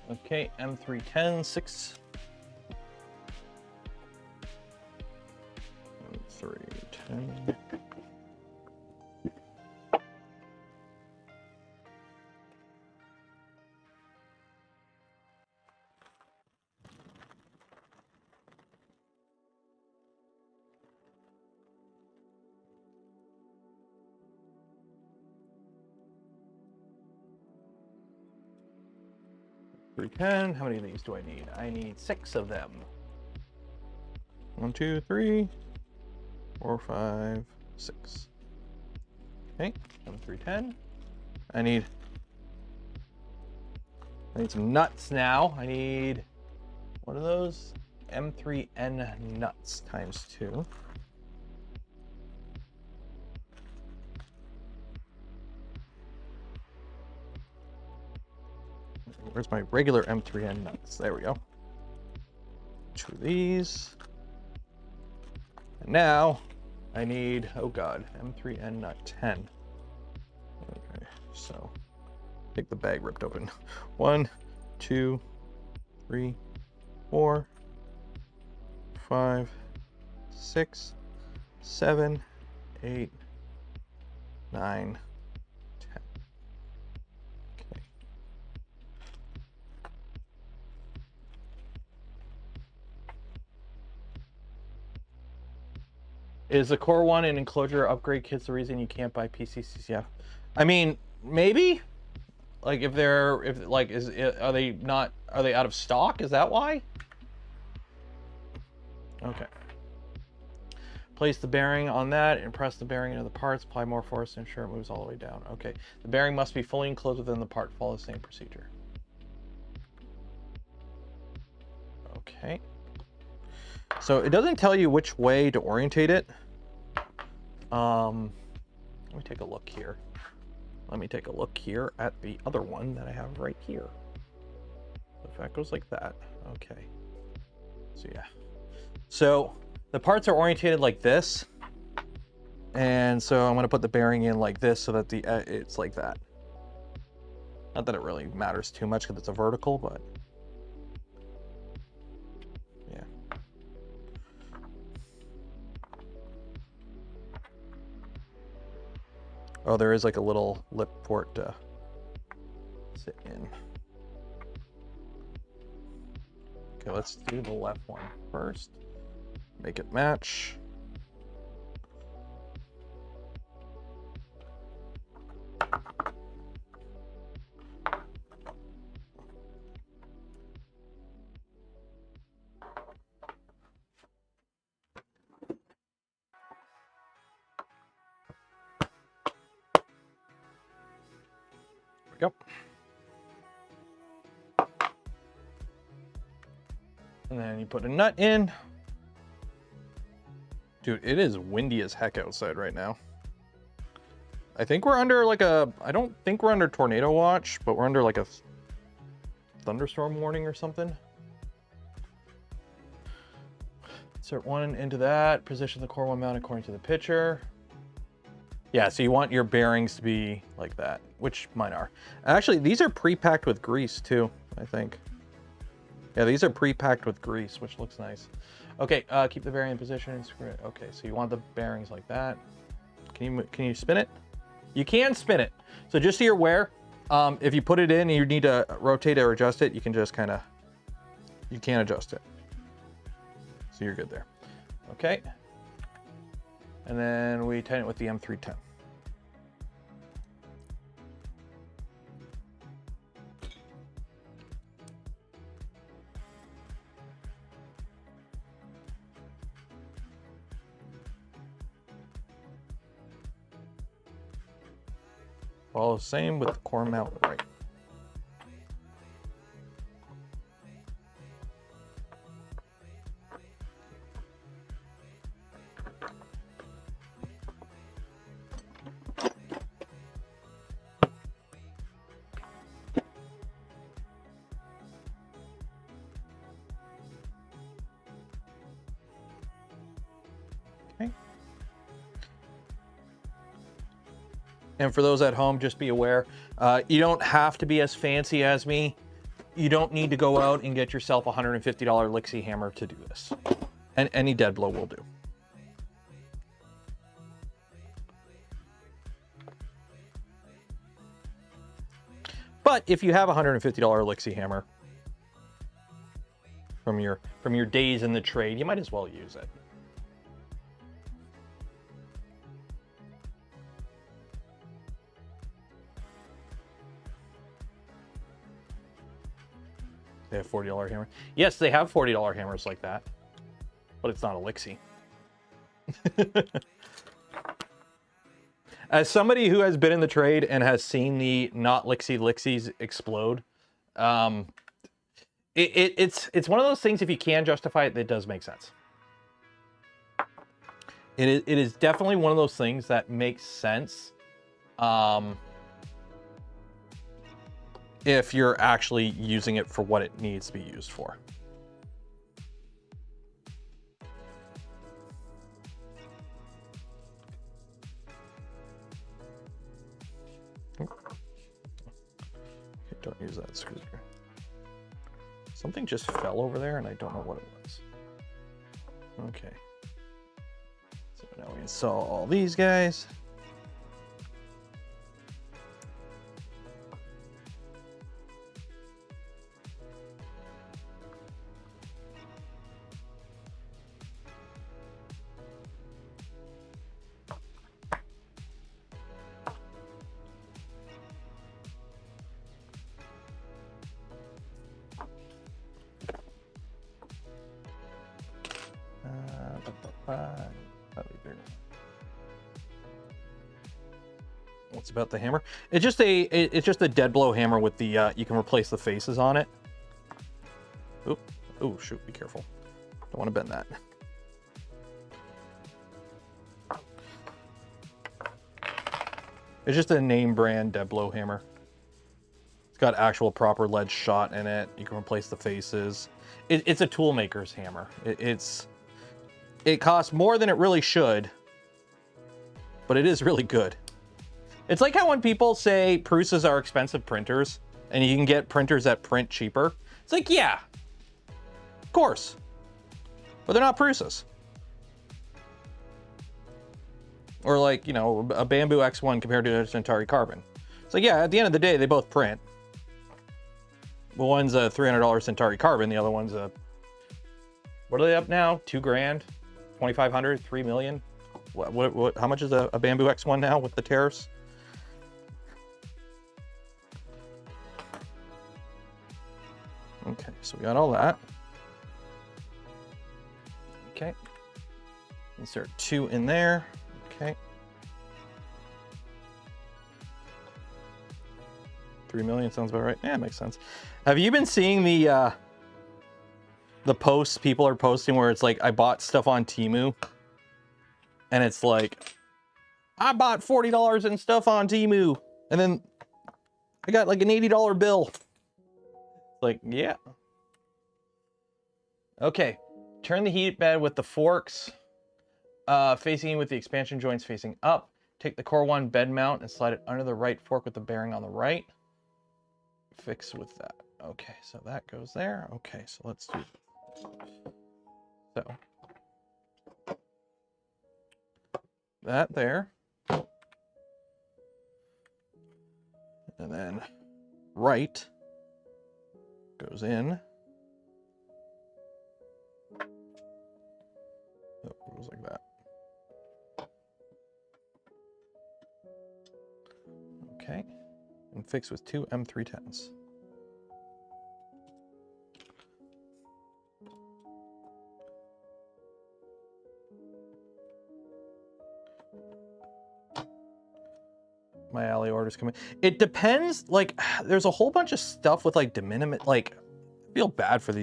Okay, M310, 6. M310. How many of these do I need? I need 6 of them. 1, 2, 3, 4, 5, 6. Okay, M310. I need some nuts now. I need one of those M3N nuts times 2. Where's my regular M3N nuts? There we go. 2 of these. And now I need, oh God, M3N nut 10. Okay, so take the bag ripped open. 1, 2, 3, 4, 5, 6, 7, 8, 9, 10. Okay. Is the core 1 and enclosure upgrade kits the reason you can't buy PCCF? I mean, maybe. Like if are they out of stock? Is that why? Okay. Place the bearing on that and press the bearing into the parts. Apply more force to ensure it moves all the way down. Okay. The bearing must be fully enclosed within the part. Follow the same procedure. Okay. So it doesn't tell you which way to orientate it. Let me take a look here. Let me take a look here at the other one that I have right here. If that goes like that, okay. So yeah. So the parts are orientated like this. And so I'm gonna put the bearing in like this so that it's like that. Not that it really matters too much because it's a vertical, but yeah. Oh, there is like a little lip port to sit in. Okay, let's do the left one first. Make it match. go. And then you put a nut in. Dude, it is windy as heck outside right now. I think we're under like I don't think we're under tornado watch, but we're under like a thunderstorm warning or something. Insert one into that, position the core one mount according to the picture. Yeah, so you want your bearings to be like that, which mine are. Actually, these are pre-packed with grease too, I think. Yeah, these are pre-packed with grease, which looks nice. Okay, keep the bearing in position and screw it. Okay, so you want the bearings like that. Can you spin it? You can spin it. So just so you're aware, if you put it in and you need to rotate it or adjust it, you can just kind of, you can adjust it. So you're good there. Okay. And then we tighten it with the M310. All the same with the core mount right. Okay. And for those at home, just be aware, you don't have to be as fancy as me. You don't need to go out and get yourself a $150 Lixie hammer to do this. And any dead blow will do. But if you have a $150 Lixie hammer from your days in the trade, you might as well use it. They have $40 hammer. Yes, they have $40 hammers like that, but it's not a Lixie. As somebody who has been in the trade and has seen the not Lixies explode, it's one of those things, if you can justify it, that does make sense. It is definitely one of those things that makes sense. If you're actually using it for what it needs to be used for. Okay, don't use that screwdriver. Something just fell over there and I don't know what it was. Okay. So now we install all these guys. What's about the hammer? It's just a dead blow hammer with the you can replace the faces on it. Oop. Oh shoot, be careful. Don't want to bend that. It's just a name brand dead blow hammer. It's got actual proper lead shot in it. You can replace the faces. It's a tool maker's hammer. It costs more than it really should, but it is really good. It's like how when people say Prusas are expensive printers and you can get printers that print cheaper. It's like, yeah, of course, but they're not Prusas. Or like, you know, a Bamboo X1 compared to a Centauri Carbon. It's like, yeah, at the end of the day, they both print. Well, one's a $300 Centauri Carbon, the other one's a, what are they up now? 2 grand, 2,500, 3 million. What, how much is a Bamboo X1 now with the tariffs? Okay, so we got all that. Okay. Insert 2 in there. Okay. 3 million sounds about right. Yeah, makes sense. Have you been seeing the posts people are posting where it's like, I bought stuff on Temu, and it's like, I bought $40 in stuff on Temu, and then I got like an $80 bill. Like, yeah. Okay, turn the heat bed with the forks facing in with the expansion joints facing up. Take the core one bed mount and slide it under the right fork with the bearing on the right. Fix with that. Okay, so that goes there. Okay, so let's do so that there. And then right goes in. Oh, it goes like that. Okay, and fix with 2 M310s. My alley orders coming. It depends. Like, there's a whole bunch of stuff with like de minimis. Like, I feel bad for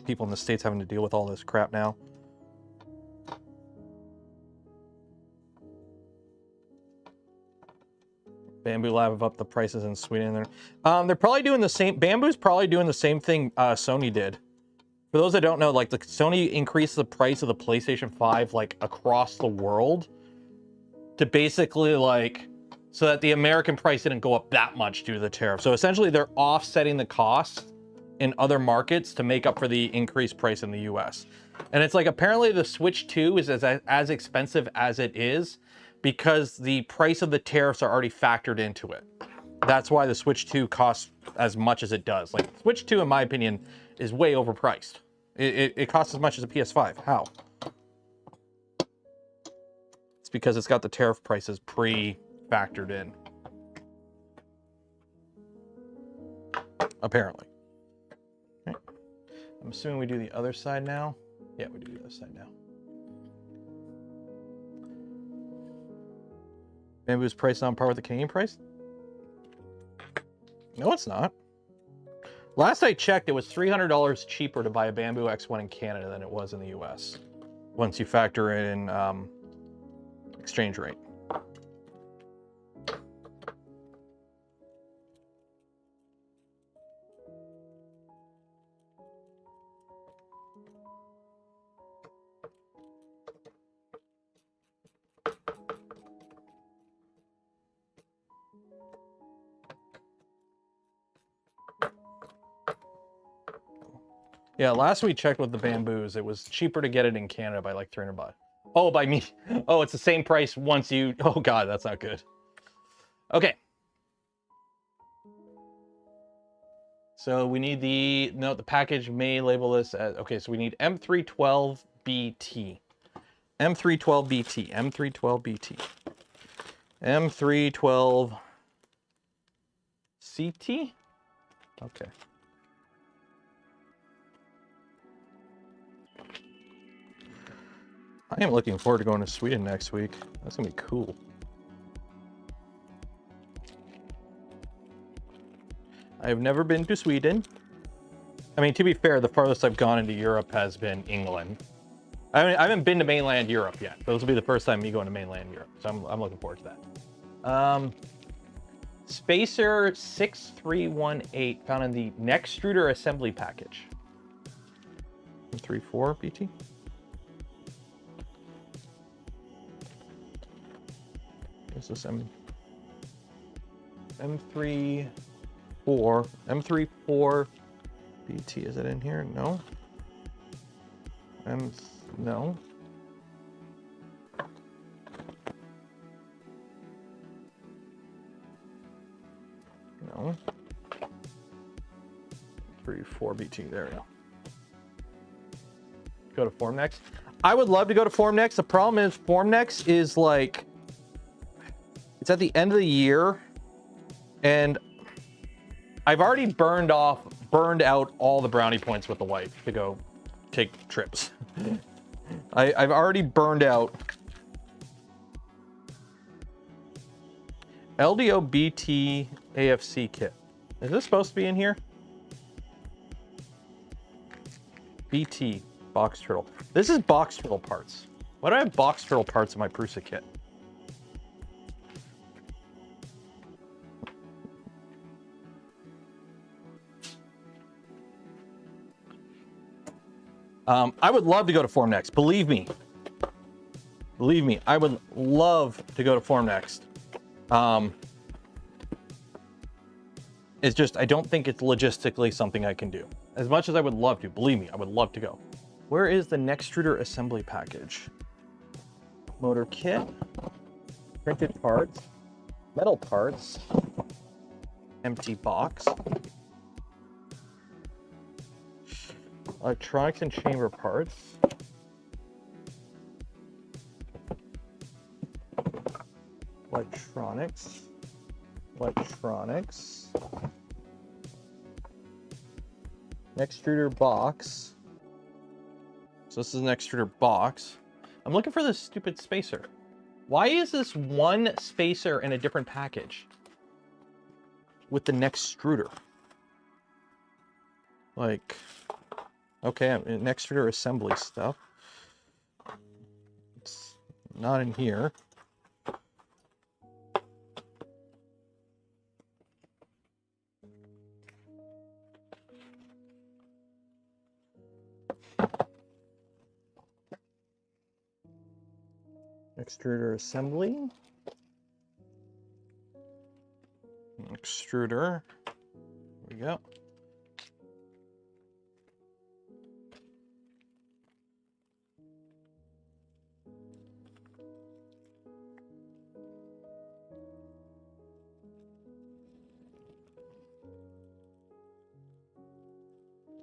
people in the States having to deal with all this crap now. Bamboo Lab have upped the prices in Sweden. They're probably doing the same. Bamboo's probably doing the same thing Sony did. For those that don't know, like, the Sony increased the price of the PlayStation 5 like across the world to basically like, so that the American price didn't go up that much due to the tariff. So essentially they're offsetting the costs in other markets to make up for the increased price in the US. And it's like, apparently the Switch 2 is as expensive as it is because the price of the tariffs are already factored into it. That's why the Switch 2 costs as much as it does. Like, Switch 2, in my opinion, is way overpriced. It costs as much as a PS5. How? It's because it's got the tariff prices pre-factored in. Apparently. Okay. I'm assuming we do the other side now. Yeah, we do the other side now. Bamboo's price on par with the Canadian price? No, it's not. Last I checked, it was $300 cheaper to buy a Bamboo X1 in Canada than it was in the US. Once you factor in exchange rate. Yeah, last we checked with the Bamboos, it was cheaper to get it in Canada by like 300 bucks. Oh, by me. Oh, it's the same price once you... Oh, God, that's not good. Okay. So we need the... No, the package may label this as... Okay, so we need M312BT. M312BT. M312BT. M312CT? Okay. I am looking forward to going to Sweden next week. That's gonna be cool. I have never been to Sweden. I mean, to be fair, the farthest I've gone into Europe has been England. I mean, I haven't been to mainland Europe yet. But this will be the first time me going to mainland Europe. So I'm looking forward to that. Spacer 6318 found in the Nextruder assembly package. 34 BT. Is this M34 BT? Is it in here? No. No. No. 34 BT. There we go. Go to Formnext. I would love to go to Formnext. The problem is Formnext is like, it's at the end of the year, and I've already burned out all the brownie points with the wife to go take trips. I've already burned out LDO BT AFC kit. Is this supposed to be in here? BT, box turtle. This is box turtle parts. Why do I have box turtle parts in my Prusa kit? I would love to go to Form Next. Believe me. Believe me, I would love to go to Form Next. It's just, I don't think it's logistically something I can do. As much as I would love to, believe me, I would love to go. Where is the Nextruder assembly package? Motor kit, printed parts, metal parts, empty box, electronics and chamber parts, electronics, Nextruder box. So this is an extruder box. I'm looking for this stupid spacer. Why is this one spacer in a different package with the Nextruder? Like, okay, Nextruder assembly stuff. It's not in here. Extruder assembly. Extruder. There we go.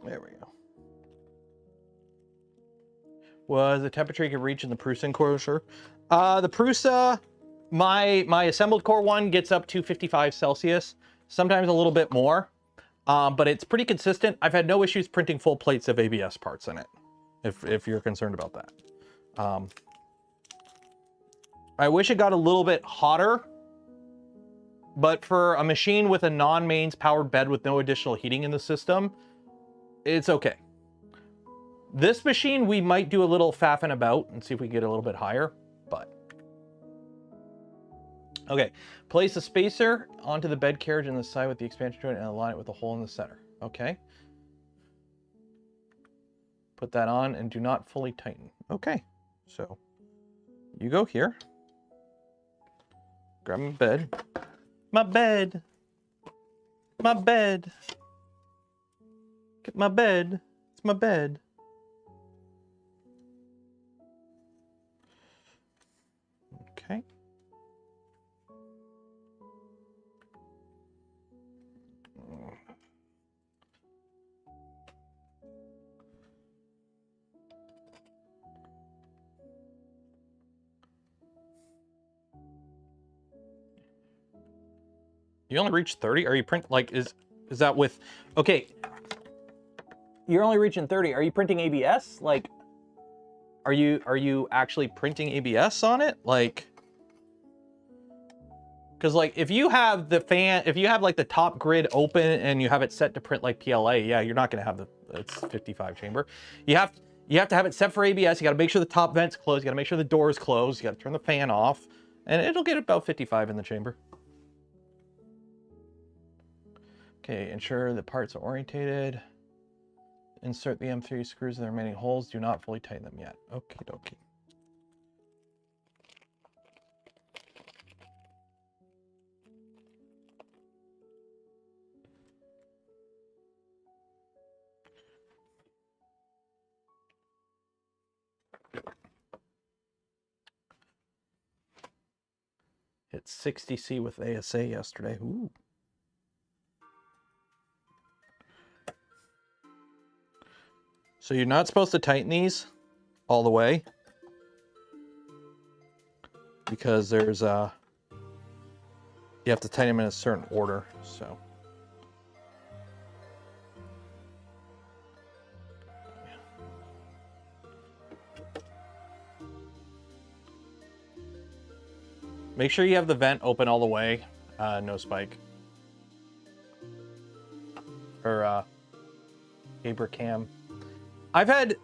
There we go. Was the temperature you can reach in the Prusa enclosure? The Prusa, my assembled core one gets up to 55 Celsius, sometimes a little bit more, but it's pretty consistent. I've had no issues printing full plates of ABS parts in it, if you're concerned about that. I wish it got a little bit hotter, but for a machine with a non-mains powered bed with no additional heating in the system, it's okay. This machine, we might do a little faffing about and see if we can get a little bit higher, but. Okay, place a spacer onto the bed carriage on the side with the expansion joint and align it with a hole in the center. Okay. Put that on and do not fully tighten. Okay, so you go here. Grab my bed. My bed. My bed. Get my bed. It's my bed. Okay. You only reach 30? Are you print like is that with okay? You're only reaching 30. Are you printing ABS? Like are you actually printing ABS on it? Like because like if you have the fan, if you have like the top grid open and you have it set to print like PLA, yeah, you're not gonna have the it's 55 chamber. You have to have it set for ABS. You got to make sure the top vent's closed. You got to make sure the door is closed. You got to turn the fan off, and it'll get about 55 in the chamber. Okay, ensure the parts are orientated. Insert the M3 screws in the remaining holes. Do not fully tighten them yet. Okie dokie. Hit 60C with ASA yesterday. Ooh. So you're not supposed to tighten these all the way because there's you have to tighten them in a certain order, so. Make sure you have the vent open all the way, no spike. or Abracam. I've had,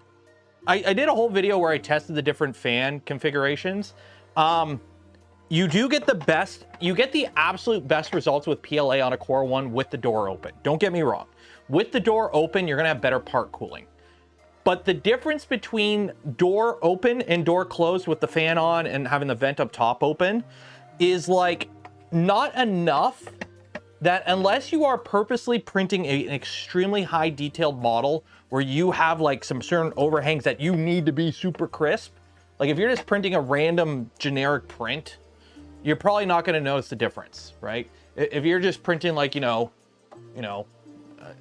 I did a whole video where I tested the different fan configurations. You do get the best, you get the absolute best results with PLA on a Core 1 with the door open. Don't get me wrong. With the door open, you're gonna have better part cooling. But the difference between door open and door closed with the fan on and having the vent up top open is like not enough that unless you are purposely printing an extremely high detailed model where you have like some certain overhangs that you need to be super crisp, like if you're just printing a random generic print, you're probably not going to notice the difference, right? If you're just printing like, the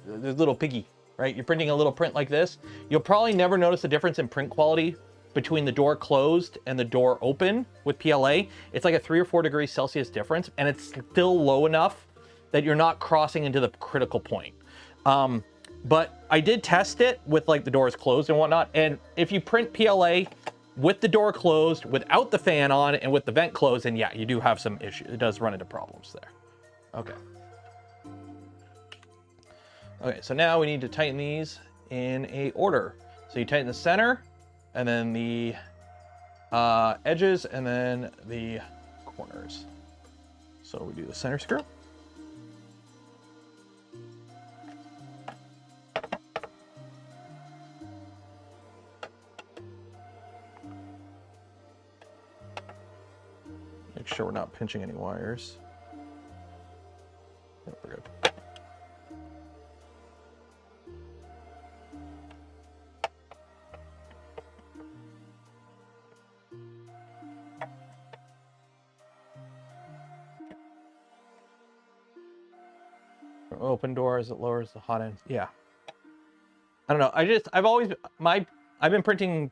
little piggy, right? You're printing a little print like this, you'll probably never notice the difference in print quality between the door closed and the door open with PLA. It's like a 3 or 4 degrees Celsius difference, and it's still low enough that you're not crossing into the critical point. But I did test it with like the doors closed and whatnot, and if you print PLA with the door closed, without the fan on, and with the vent closed, then yeah, you do have some issues. It does run into problems there. Okay. Okay, so now we need to tighten these in a order. So you tighten the center, and then the edges, and then the corners. So we do the center screw. Make sure we're not pinching any wires. Yep, we're good. Open doors, it lowers the hot end. Yeah. I don't know. I've been printing,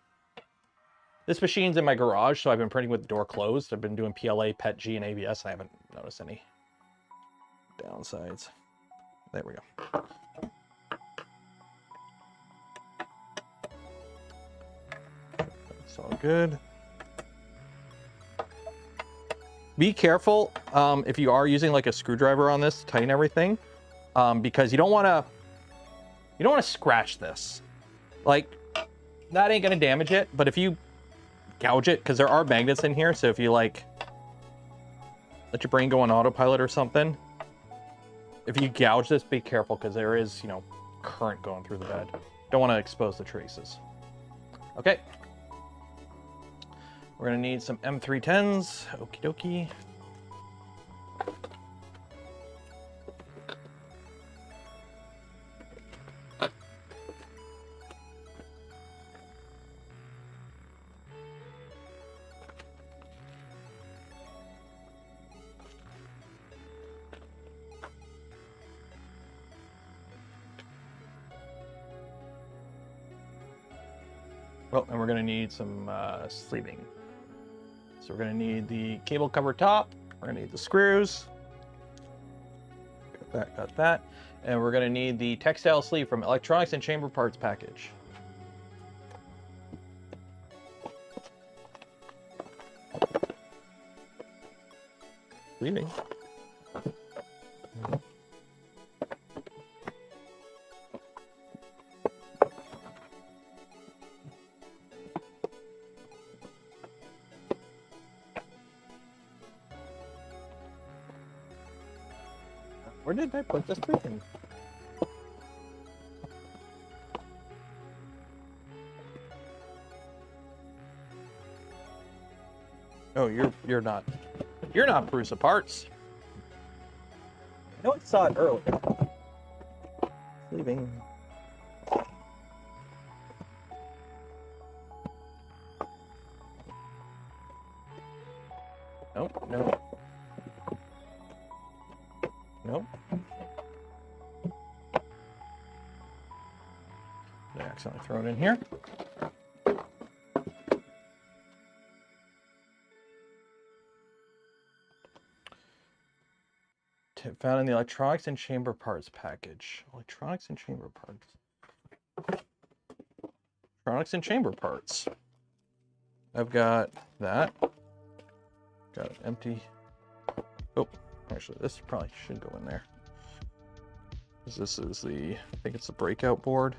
this machine's in my garage, so I've been printing with the door closed. I've been doing PLA, PETG, and ABS, and I haven't noticed any downsides. There we go. It's all good. Be careful if you are using like a screwdriver on this to tighten everything, because you don't want to scratch this. Like, that ain't gonna damage it, but if you gouge it, because there are magnets in here, so if you like let your brain go on autopilot or something, if you gouge this, be careful, because there is, current going through the bed. Don't want to expose the traces. Okay. We're gonna need some M310s. Okie dokie. Oh, and we're gonna need some sleeving. So we're gonna need the cable cover top, we're gonna need the screws, got that, and we're gonna need the textile sleeve from Electronics and Chamber Parts package. Sleeving. Where did I put this thing? Oh, you're not Prusa parts. I know I saw it earlier. Sleeving. Nope, nope. Nope. I accidentally throw it in here. Found in the Electronics and Chamber Parts package. Electronics and Chamber Parts. Electronics and Chamber Parts. I've got that. Got an empty. Oh, actually, this probably should go in there. This is the, I think it's the breakout board.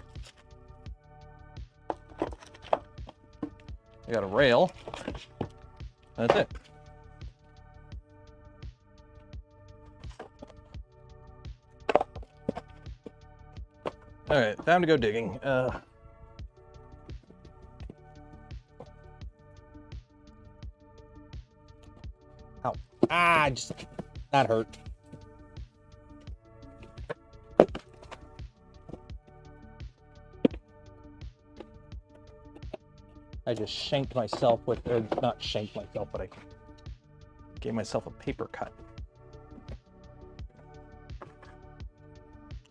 I got a rail. That's it. All right, time to go digging. Ow. Ah, just, that hurt. I just shanked myself with, or not shanked myself, but I gave myself a paper cut.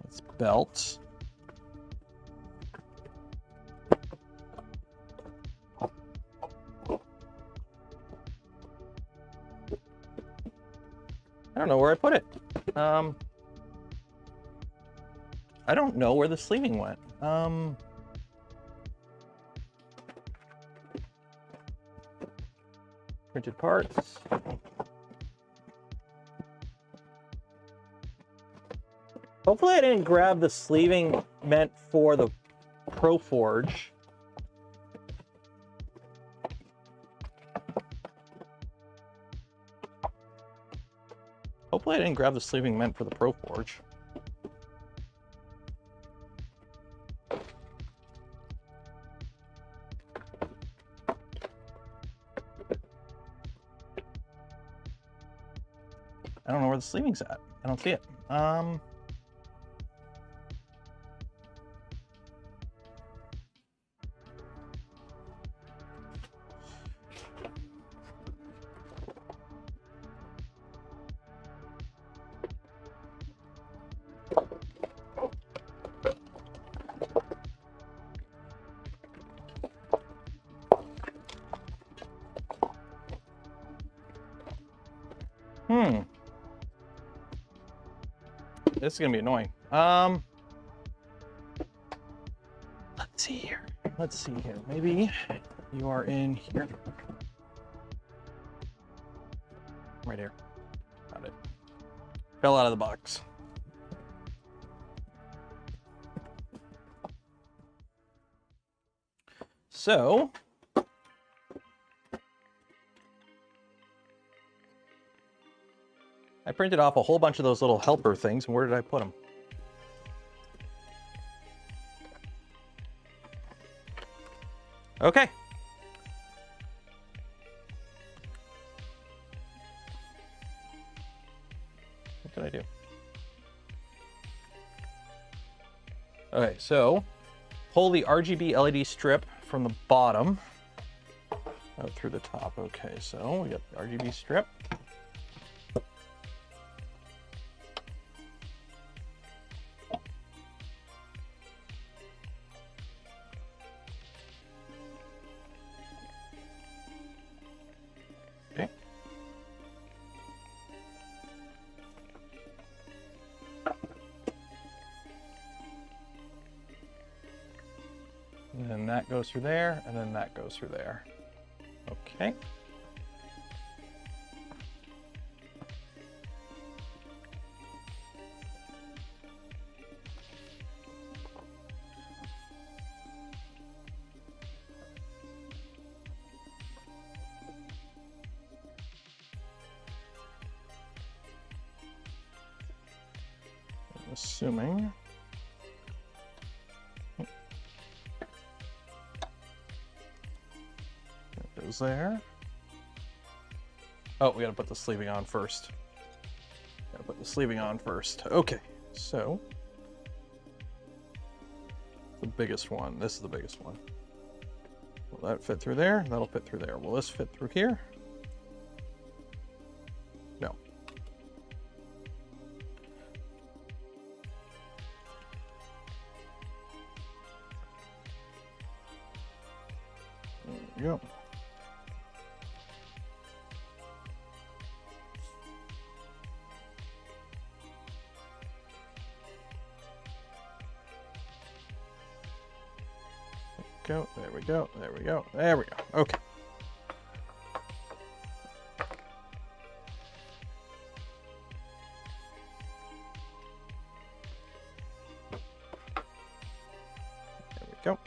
It's belts. I don't know where I put it. I don't know where the sleeving went. Printed parts. Hopefully I didn't grab the sleeving meant for the Pro Forge. Hopefully I didn't grab the sleeving meant for the Pro Forge. I don't know where the sleeving's at. I don't see it. This is gonna be annoying. Let's see here. Let's see here. Maybe you are in here. Right here. Got it. Fell out of the box. So I printed off a whole bunch of those little helper things, and where did I put them? Okay. What did I do? Okay, so pull the RGB LED strip from the bottom out through the top. Okay, so we got the RGB strip. And then that goes through there, and then that goes through there. Okay. I'm assuming. Goes there. Oh, we gotta put the sleeving on first. Gotta put the sleeving on first. Okay, so the biggest one. This is the biggest one. Will that fit through there? That'll fit through there. Will this fit through here? No. There we go. Go. There we go. There we go. There we go. Okay. go.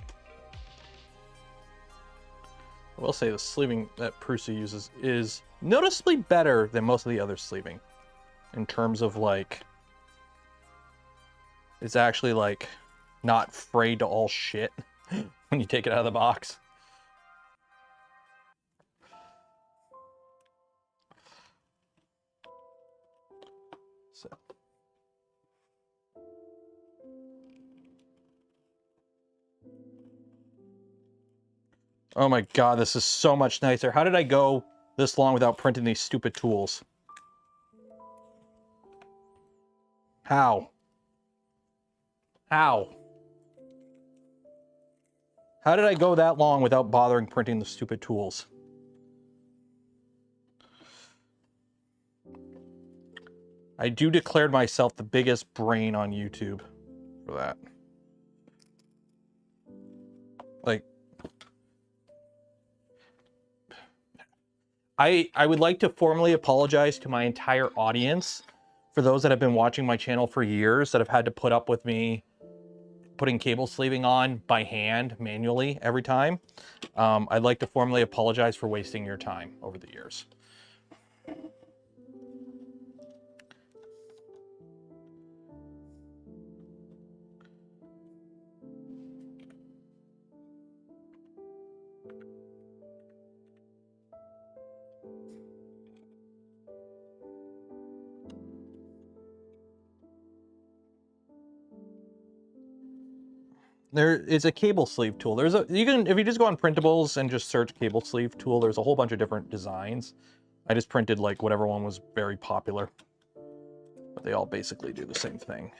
I will say the sleeving that Prusa uses is noticeably better than most of the other sleeving in terms of like, it's actually like not frayed to all shit when you take it out of the box. So. Oh my God, this is so much nicer. How did I go this long without printing these stupid tools? How? How? How did I go that long without bothering printing the stupid tools? I do declare myself the biggest brain on YouTube for that. Like, I would like to formally apologize to my entire audience for those that have been watching my channel for years that have had to put up with me putting cable sleeving on by hand manually every time. I'd like to formally apologize for wasting your time over the years. There is a cable sleeve tool. There's a, you can, if you just go on printables and just search cable sleeve tool, there's a whole bunch of different designs. I just printed like whatever one was very popular, but they all basically do the same thing.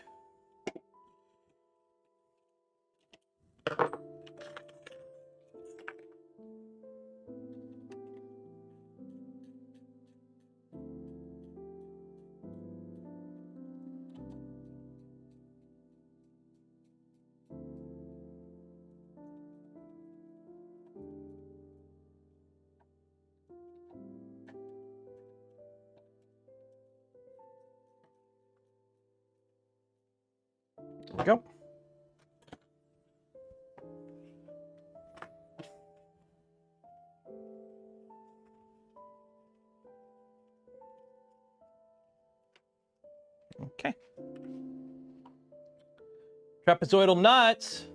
There we go. Okay. Trapezoidal nuts.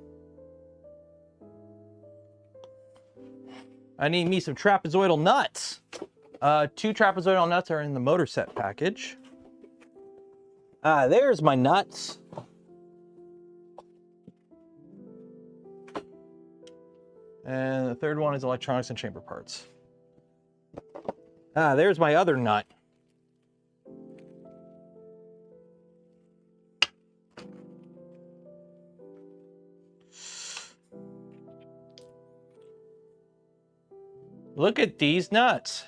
I need me some trapezoidal nuts. 2 trapezoidal nuts are in the motor set package. There's my nuts. And the third one is electronics and chamber parts. There's my other nut. Look at these nuts.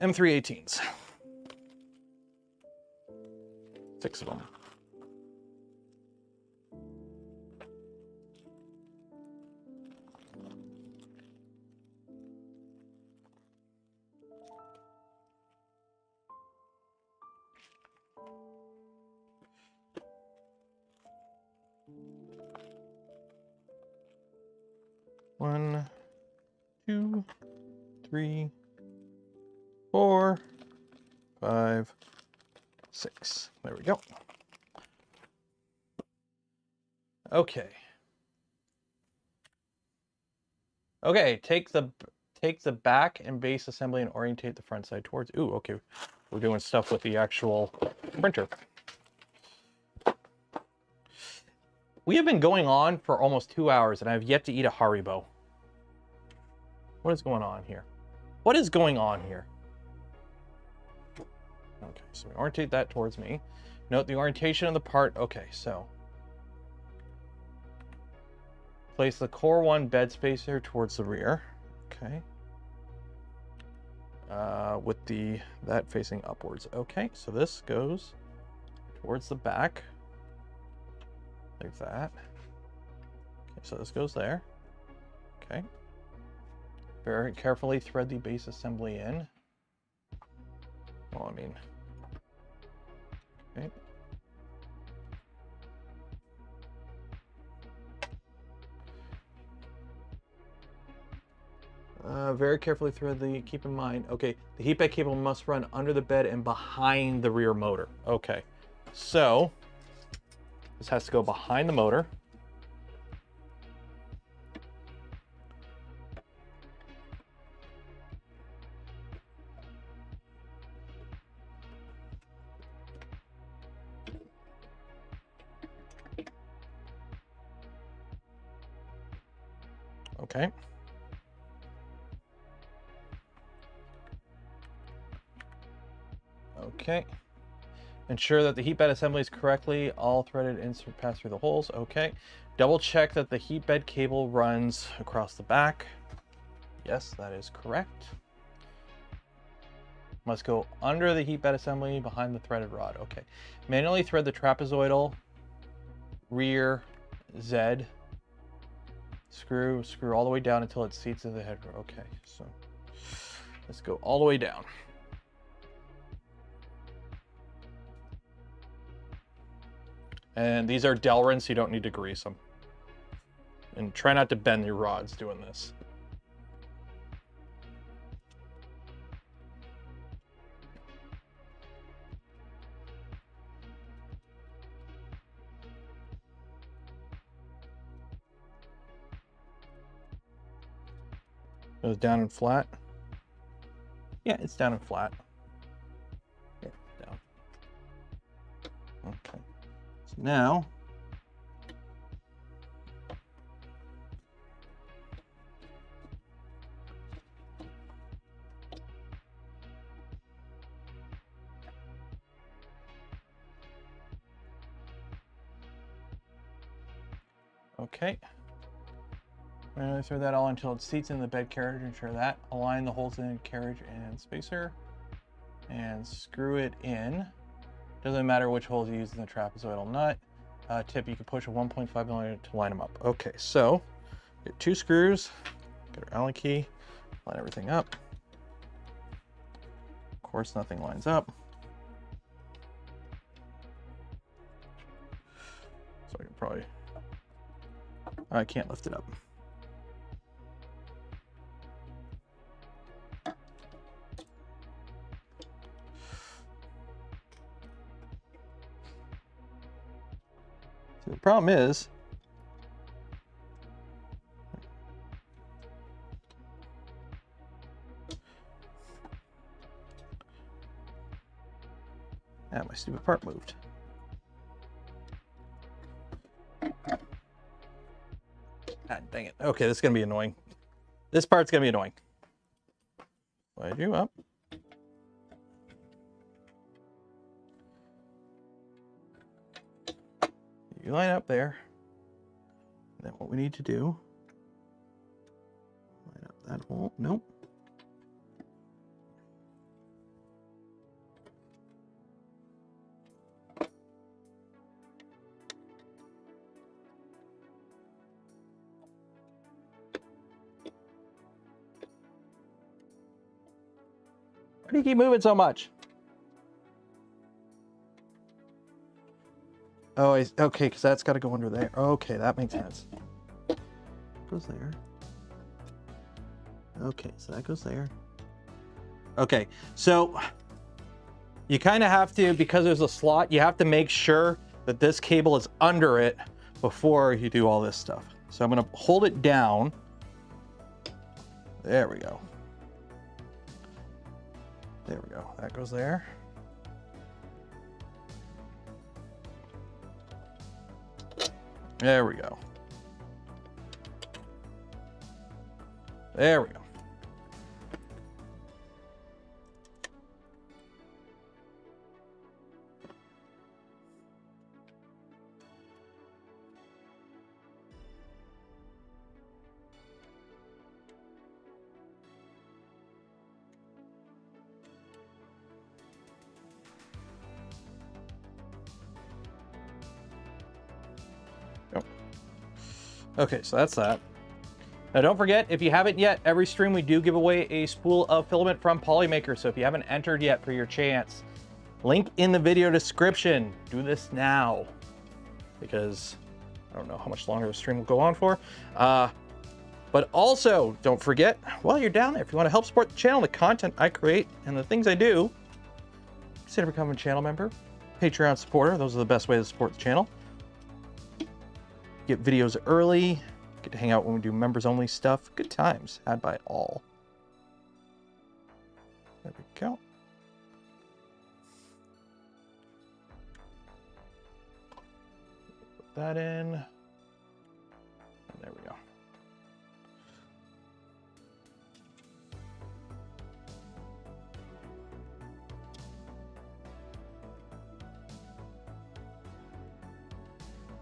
M318s. 6 of them. One, 2, 3, 4, 5, 6. There we go. Okay. Okay, take the back and base assembly and orientate the front side towards. Ooh, okay. We're doing stuff with the actual printer. We have been going on for almost 2 hours and I have yet to eat a Haribo. What is going on here? What is going on here? Okay, so we orientate that towards me. Note the orientation of the part. Okay, so place the core 1 bed spacer towards the rear. Okay. With that facing upwards. Okay, so this goes towards the back. Like that. Okay, so this goes there. Okay. Very carefully thread the base assembly in. Well, I mean. Okay. very carefully thread the, keep in mind, okay, the heat bed cable must run under the bed and behind the rear motor. Okay, so this has to go behind the motor. Okay. Okay. Ensure that the heat bed assembly is correctly all threaded and pass through the holes. Okay. Double check that the heat bed cable runs across the back. Yes, that is correct. Must go under the heat bed assembly behind the threaded rod. Okay. Manually thread the trapezoidal rear Z screw all the way down until it seats in the head. Okay, so let's go all the way down. And these are Delrin, so you don't need to grease them. And try not to bend your rods doing this. It was down and flat. Yeah, it's down and flat. Yeah, down. Okay. So now, okay. Manually thread that all until it seats in the bed carriage. Ensure that. Align the holes in carriage and spacer and screw it in. Doesn't matter which holes you use in the trapezoidal nut. Tip, you can push a 1.5 millimeter to line them up. Okay, so get 2 screws, get our Allen key, line everything up. Of course, nothing lines up. So I can probably, I can't lift it up. The problem is, my stupid part moved. God dang it. Okay, this is going to be annoying. This part's going to be annoying. Slide you up. You line up there. Then what we need to do, line up that hole. Nope. Why do you keep moving so much? Oh, okay, because that's got to go under there. Okay, that makes sense. Goes there. Okay, so that goes there. Okay, so you kind of have to, because there's a slot, you have to make sure that this cable is under it before you do all this stuff. So I'm going to hold it down. There we go. There we go. That goes there. There we go. There we go. Okay, so that's that. Now don't forget, if you haven't yet, every stream we do give away a spool of filament from Polymaker. So if you haven't entered yet for your chance, link in the video description. Do this now, because I don't know how much longer the stream will go on for. But But also, don't forget, while you're down there, if you want to help support the channel, the content I create, and the things I do, consider becoming a channel member, Patreon supporter. Those are the best ways to support the channel. Get videos early, get to hang out when we do members-only stuff. Good times had by all. There we go. Put that in. And there we go.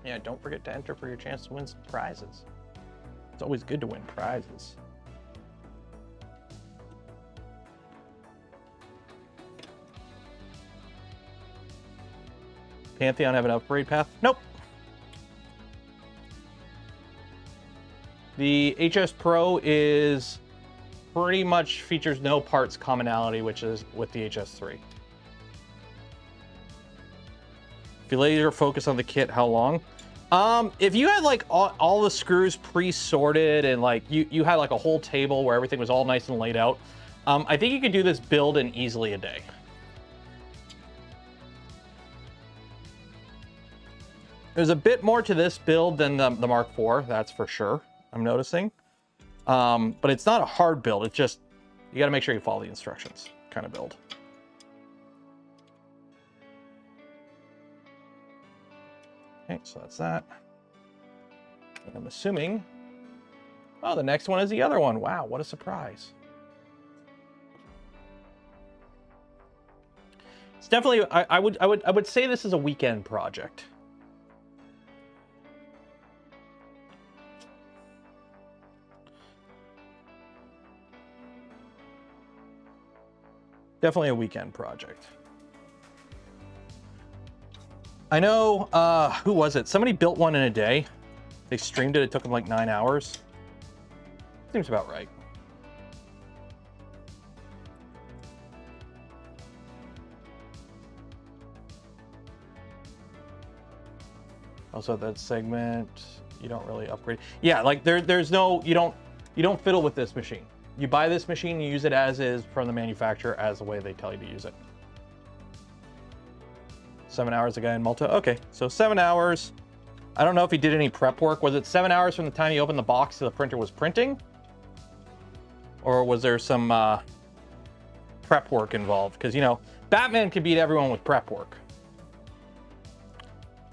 Yeah, don't forget to enter for your chance to win some prizes. It's always good to win prizes. Pantheon have an upgrade path? Nope. The HS Pro is pretty much features no parts commonality, which is with the HS3. If you laser focus on the kit, how long? If you had like all the screws pre-sorted and like you had like a whole table where everything was all nice and laid out, I think you could do this build in easily a day. There's a bit more to this build than the Mark IV, that's for sure, I'm noticing. But it's not a hard build, it's just, you gotta make sure you follow the instructions kind of build. Okay, so that's that. And I'm assuming, oh, the next one is the other one. Wow, what a surprise. It's definitely, I would say this is a weekend project. Definitely a weekend project. I know, who was it? Somebody built one in a day. They streamed it, it took them like 9 hours. Seems about right. Also that segment, you don't really upgrade. Yeah, like there's no, you don't fiddle with this machine. You buy this machine, you use it as is from the manufacturer as the way they tell you to use it. 7 hours, a guy in Malta. Okay, so 7 hours. I don't know if he did any prep work. Was it 7 hours from the time he opened the box to the printer was printing? Or was there some prep work involved? Because, you know, Batman can beat everyone with prep work.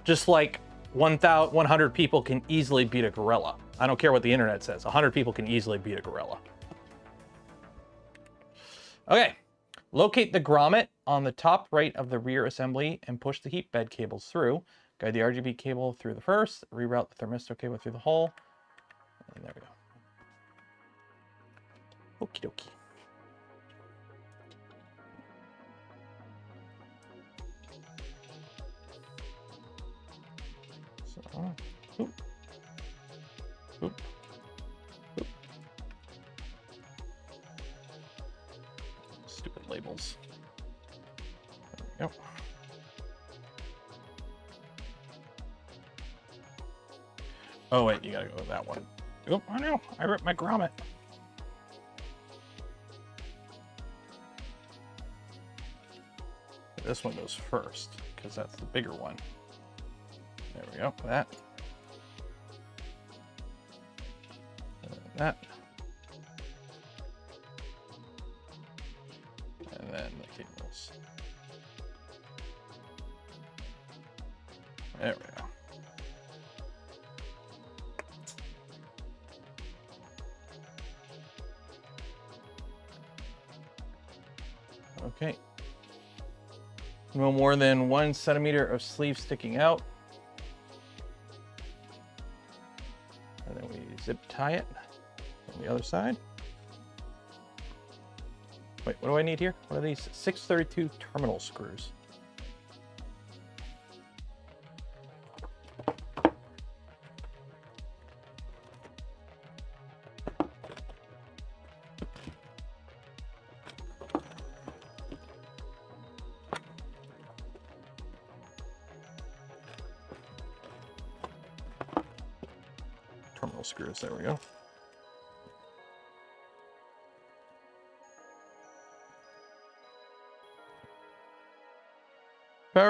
Just like 100 people can easily beat a gorilla. I don't care what the internet says. 100 people can easily beat a gorilla. Okay. Locate the grommet on the top right of the rear assembly and push the heat bed cables through. Guide the RGB cable through the first, reroute the thermistor cable through the hole. And there we go. Okie dokie. So, oop. Oop. Oop. Stupid labels. There we go. Oh wait, you gotta go with that one. Oh, I know, I ripped my grommet. This one goes first, because that's the bigger one. There we go, that. That. And then the cables. There we go. Okay. No more than 1 centimeter of sleeve sticking out. And then we zip tie it on the other side. Wait, what do I need here? What are these? 632 terminal screws. Screws, there we go.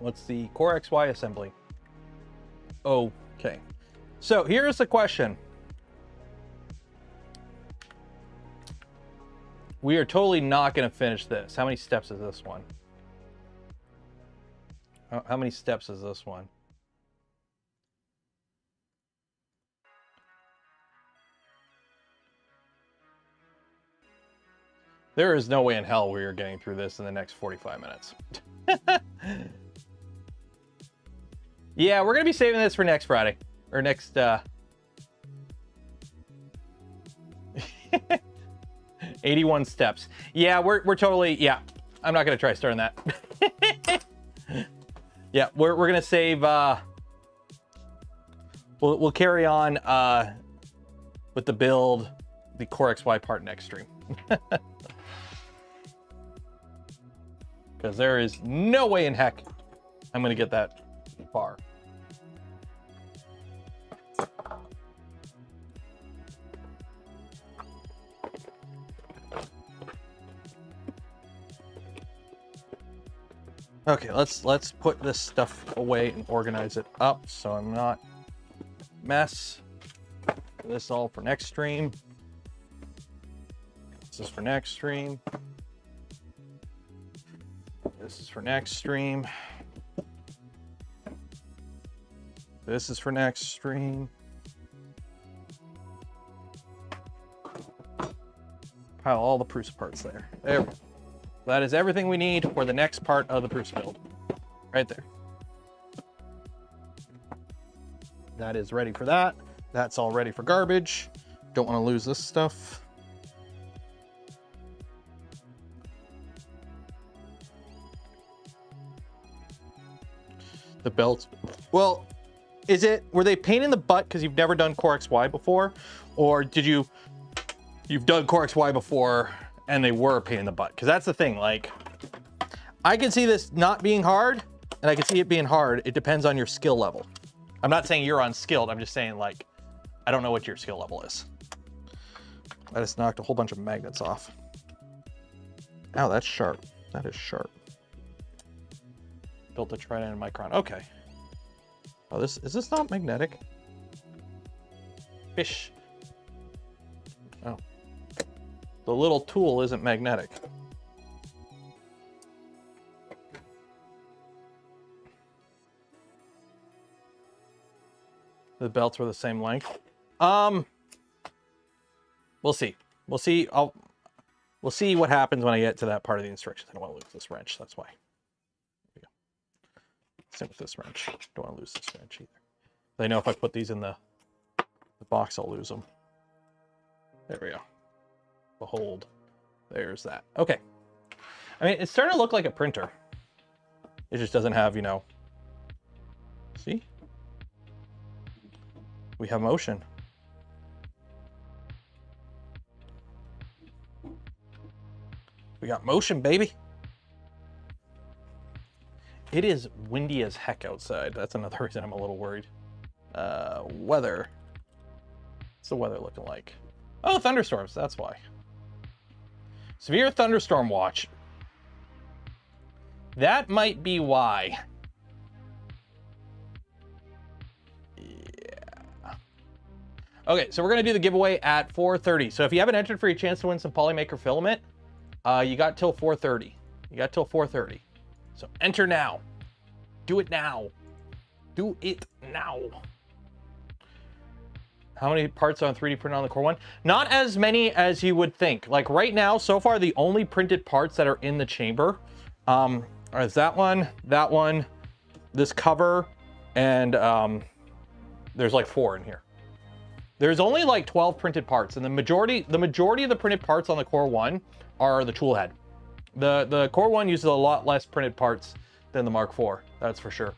What's the Core XY assembly? Okay. So here's the question. We are totally not going to finish this. How many steps is this one? How many steps is this one? There is no way in hell we are getting through this in the next 45 minutes. Yeah, we're going to be saving this for next Friday. Or next... 81 steps. Yeah, we're totally... Yeah, I'm not going to try starting that. Yeah, we're going to save... We'll carry on with the build, the Core XY part next stream. Because there is no way in heck I'm going to get that far. Okay, let's put this stuff away and organize it up so I'm not mess. This all for next stream. This is for next stream. This is for next stream. This is for next stream. Pile all the Prusa parts there. There we go. That is everything we need for the next part of the Prusa build. Right there. That is ready for that. That's all ready for garbage. Don't want to lose this stuff. The belt. Well, were they pain in the butt because you've never done Core XY before? Or you've done Core XY before and they were a pain in the butt? Because that's the thing, like, I can see this not being hard and I can see it being hard. It depends on your skill level. I'm not saying you're unskilled. I'm just saying, like, I don't know what your skill level is. I just knocked a whole bunch of magnets off. Ow, that's sharp. That is sharp. Built a trident and micron. Okay. Oh, is this not magnetic? Fish. Oh. The little tool isn't magnetic. The belts were the same length. We'll see. We'll see. We'll see what happens when I get to that part of the instructions. I don't want to lose this wrench. That's why. There we go. Same with this wrench. Don't want to lose this wrench either. I know if I put these in the box, I'll lose them. There we go. Behold. There's that. Okay. I mean, it's starting to look like a printer. It just doesn't have, you know... See? We have motion. We got motion, baby. It is windy as heck outside. That's another reason I'm a little worried. Weather. What's the weather looking like? Oh, thunderstorms. That's why. Severe thunderstorm watch. That might be why. Yeah. Okay, so we're going to do the giveaway at 4:30. So if you haven't entered for your chance to win some Polymaker filament, you got till 4:30. You got till 4:30. So enter now. Do it now. Do it now. How many parts on 3D printed on the Core 1? Not as many as you would think. Like right now, so far, the only printed parts that are in the chamber is that one, this cover, and there's like 4 in here. There's only like 12 printed parts, and the majority of the printed parts on the Core 1 are the tool head. The Core 1 uses a lot less printed parts than the Mark IV, that's for sure.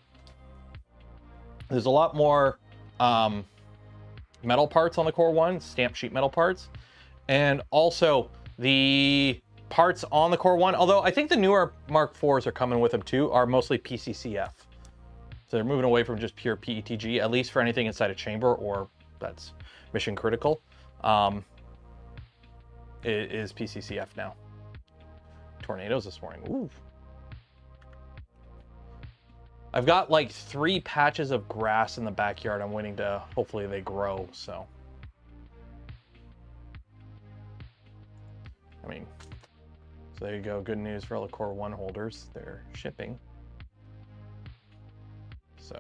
There's a lot more metal parts on the Core 1, stamped sheet metal parts, and also the parts on the Core 1, although I think the newer Mark IVs are coming with them too, are mostly PCCF. So they're moving away from just pure PETG, at least for anything inside a chamber, or that's mission critical. It is PCCF now. Tornadoes this morning. Ooh. I've got like 3 patches of grass in the backyard. I'm waiting to, hopefully they grow, so. I mean, so there you go. Good news for all the Core 1 holders. They're shipping. So.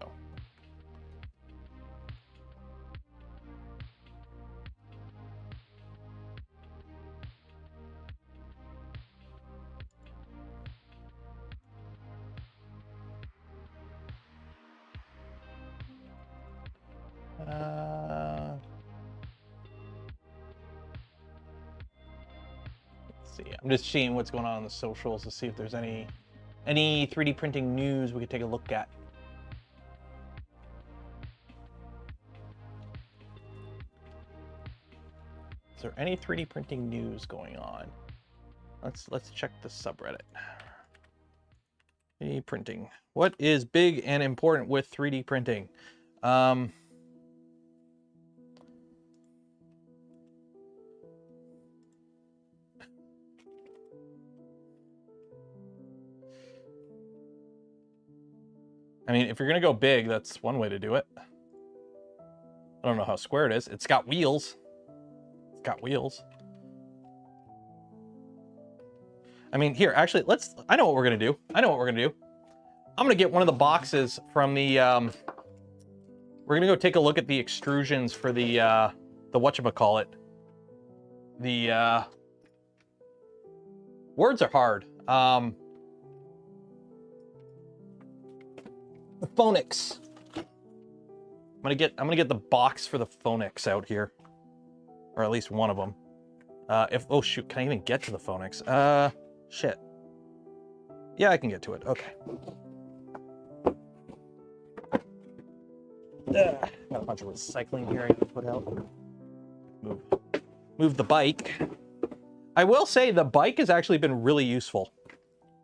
Let's see. I'm just seeing what's going on the socials to see if there's any 3D printing news we could take a look at. Is there any 3D printing news going on? Let's check the subreddit. 3D printing. What is big and important with 3D printing? I mean, if you're gonna go big, that's one way to do it. I don't know how square it is. It's got wheels. It's got wheels. I mean, here, actually, I know what we're gonna do. I'm gonna get one of the boxes from the, we're gonna go take a look at the extrusions for the whatchamacallit. The, words are hard. The phonics. I'm gonna get the box for the phonics out here, or at least one of them. Oh shoot, can I even get to the phonics? Shit. Yeah, I can get to it. Okay. Got a bunch of recycling here I can put out. Move the bike. I will say the bike has actually been really useful.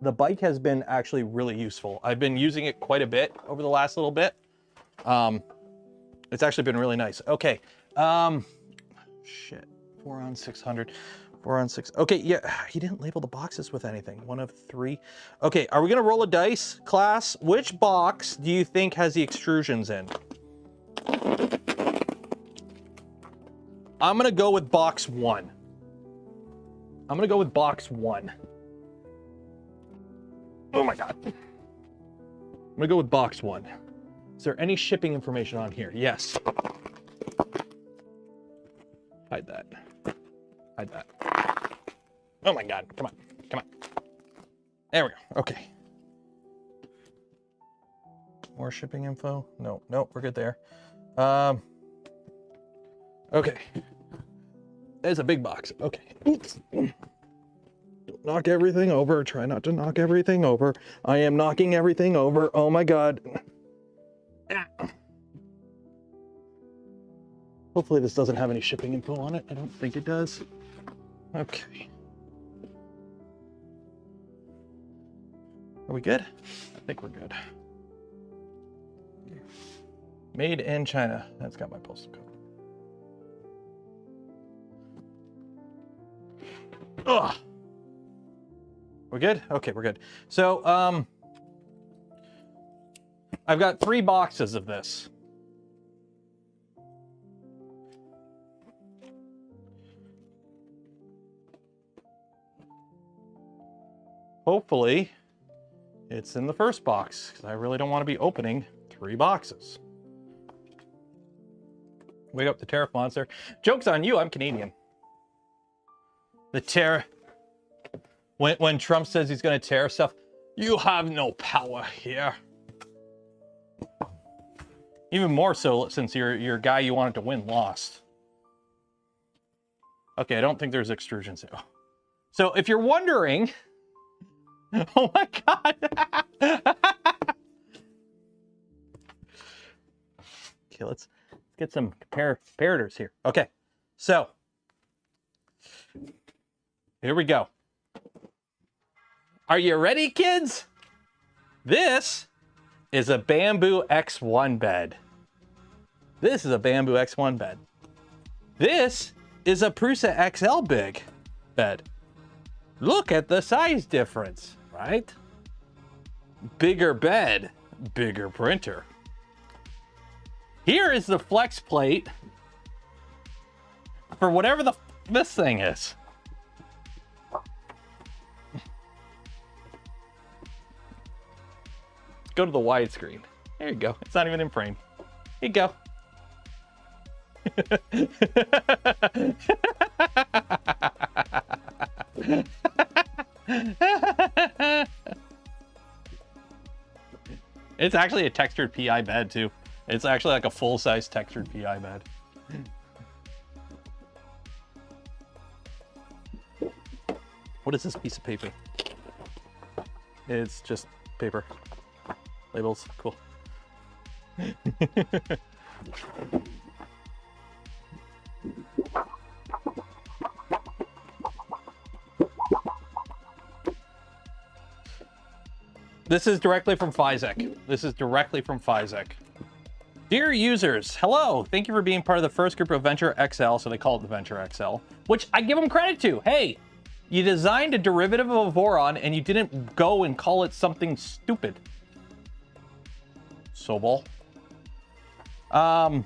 The bike has been actually really useful. I've been using it quite a bit over the last little bit. It's actually been really nice. Okay. Shit. 4 on 600. 4 on 6. Okay, yeah, he didn't label the boxes with anything. 1 of 3. Okay, are we gonna roll a dice, class? Which box do you think has the extrusions in? I'm gonna go with box 1. I'm gonna go with box 1. Oh my God. I'm gonna go with box 1. Is there any shipping information on here? Yes. Hide that. Hide that. Oh my God, come on, come on. There we go, okay. More shipping info? No, we're good there. Okay. There's a big box, okay. Oops. Don't knock everything over, try not to knock everything over. I am knocking everything over, oh my God. Hopefully this doesn't have any shipping info on it. I don't think it does. Okay. Are we good? I think we're good. Made in China. That's got my postal code. Ugh. We're good? Okay, we're good. So, I've got 3 boxes of this. Hopefully, it's in the first box, because I really don't want to be opening 3 boxes. Wake up the tariff monster. Joke's on you, I'm Canadian. The tariff... When Trump says he's going to tariff stuff, you have no power here. Even more so since your guy you wanted to win lost. Okay, I don't think there's extrusions here. So if you're wondering... Oh my God. Okay, let's get some comparators here. Okay, so here we go. Are you ready, kids? This is a Bamboo X1 bed. This is a Bamboo X1 bed. This is a Prusa XL big bed. Look at the size difference, right? Bigger bed. bigger printer. Here is the flex plate for whatever this thing is. Go to the widescreen. There you go. It's not even in frame. Here you go. It's actually a textured PI bed too. It's actually like a full-size textured PI bed. What is this piece of paper? It's just paper. Labels, cool. This is directly from Physek. This is directly from Physek. Dear users, hello. Thank you for being part of the first group of Venture XL, so they call it the Venture XL, which I give them credit to. Hey, you designed a derivative of a Voron and you didn't go and call it something stupid. Sobol. One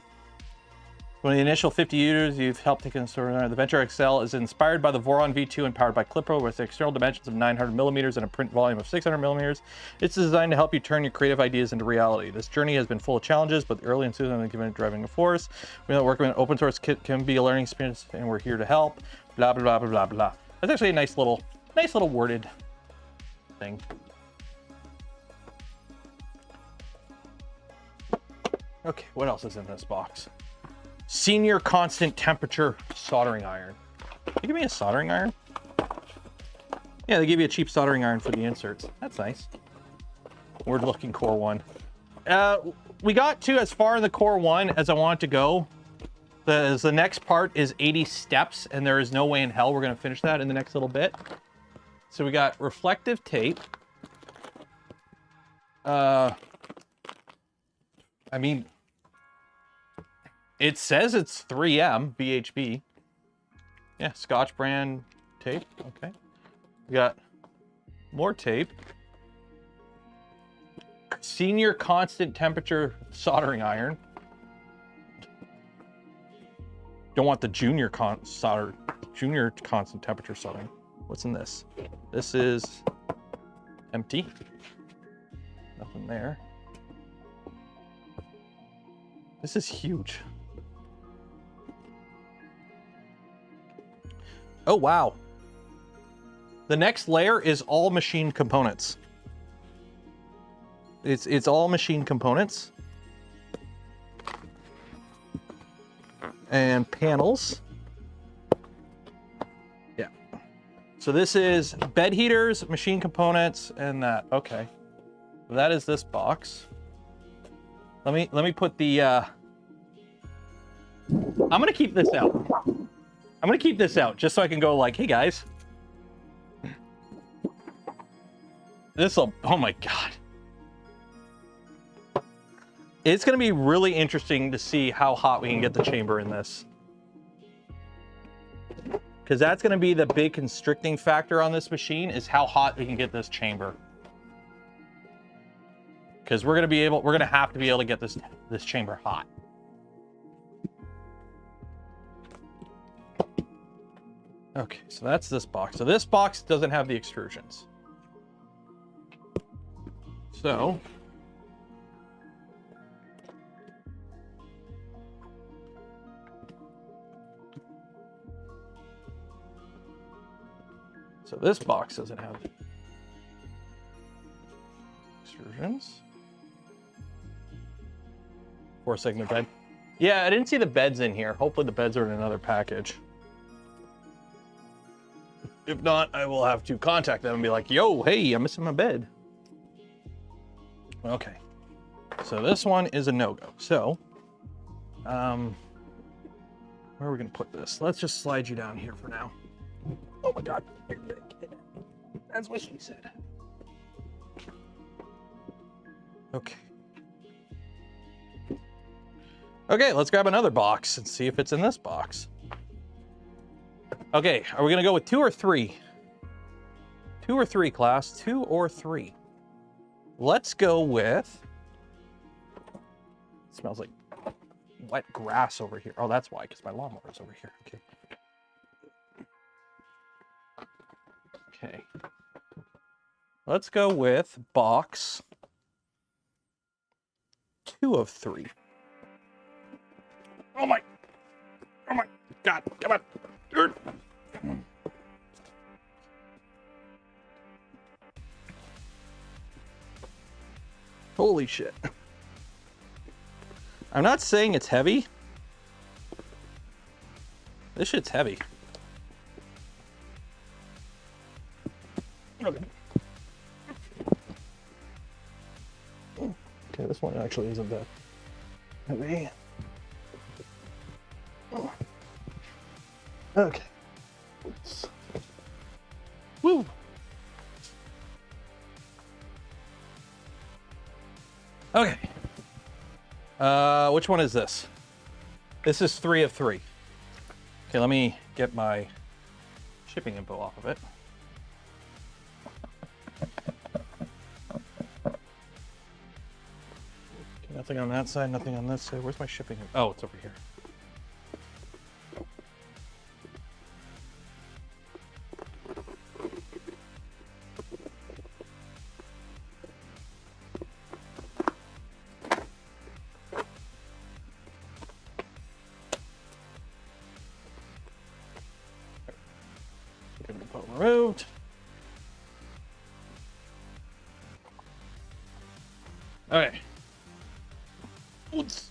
of the initial 50 users you've helped take in the Venture XL is inspired by the Voron V2 and powered by Clipro with external dimensions of 900 millimeters and a print volume of 600 millimeters. It's designed to help you turn your creative ideas into reality. This journey has been full of challenges, but the early enthusiasm has given it driving a force. We know that working with an open source kit can be a learning experience, and we're here to help. Blah blah blah blah blah blah. That's actually a nice little worded thing. Okay, what else is in this box? Senior constant temperature soldering iron. They give me a soldering iron? Yeah, they give you a cheap soldering iron for the inserts. That's nice. Weird looking core one. We got to as far in the core one as I want to go. The next part is 80 steps, and there is no way in hell we're going to finish that in the next little bit. So we got reflective tape. I mean, it says it's 3M VHB. Yeah, Scotch brand tape. Okay. We got more tape. Senior constant temperature soldering iron. Don't want the junior constant temperature soldering. What's in this? This is empty. Nothing there. This is huge. Oh, wow. The next layer is all machine components. It's all machine components. And panels. Yeah. So this is bed heaters, machine components, and that. Okay. That is this box. Let me put the I'm gonna keep this out. I'm gonna keep this out just so I can go like, hey guys. This'll, oh my God. It's gonna be really interesting to see how hot we can get the chamber in this. Because that's gonna be the big constricting factor on this machine, is how hot we can get this chamber. Because we're gonna have to be able to get this chamber hot. Okay, so that's this box. So this box doesn't have the extrusions. So this box doesn't have extrusions. 4-segment bed. Yeah, I didn't see the beds in here. Hopefully the beds are in another package. If not, I will have to contact them and be like, yo, hey, I'm missing my bed. Okay. So this one is a no-go. So, where are we gonna put this? Let's just slide you down here for now. Oh my God. That's what she said. Okay. Okay, let's grab another box and see if it's in this box. Okay, are we gonna go with 2 or 3? 2 or 3, class? 2 or 3? Let's go with It smells like wet grass over here. Oh, that's why, because my lawnmower is over here. Okay. Okay. Let's go with box 2 of 3. Oh my God, come on. Holy shit. I'm not saying it's heavy. This shit's heavy. Okay. Okay, this one actually isn't that heavy. Okay. Oops. Woo! Okay. Which one is this? This is 3 of 3. Okay, let me get my shipping info off of it. Okay, nothing on that side, nothing on this side. Where's my shipping info? Oh, it's over here. Removed. Okay. Oops.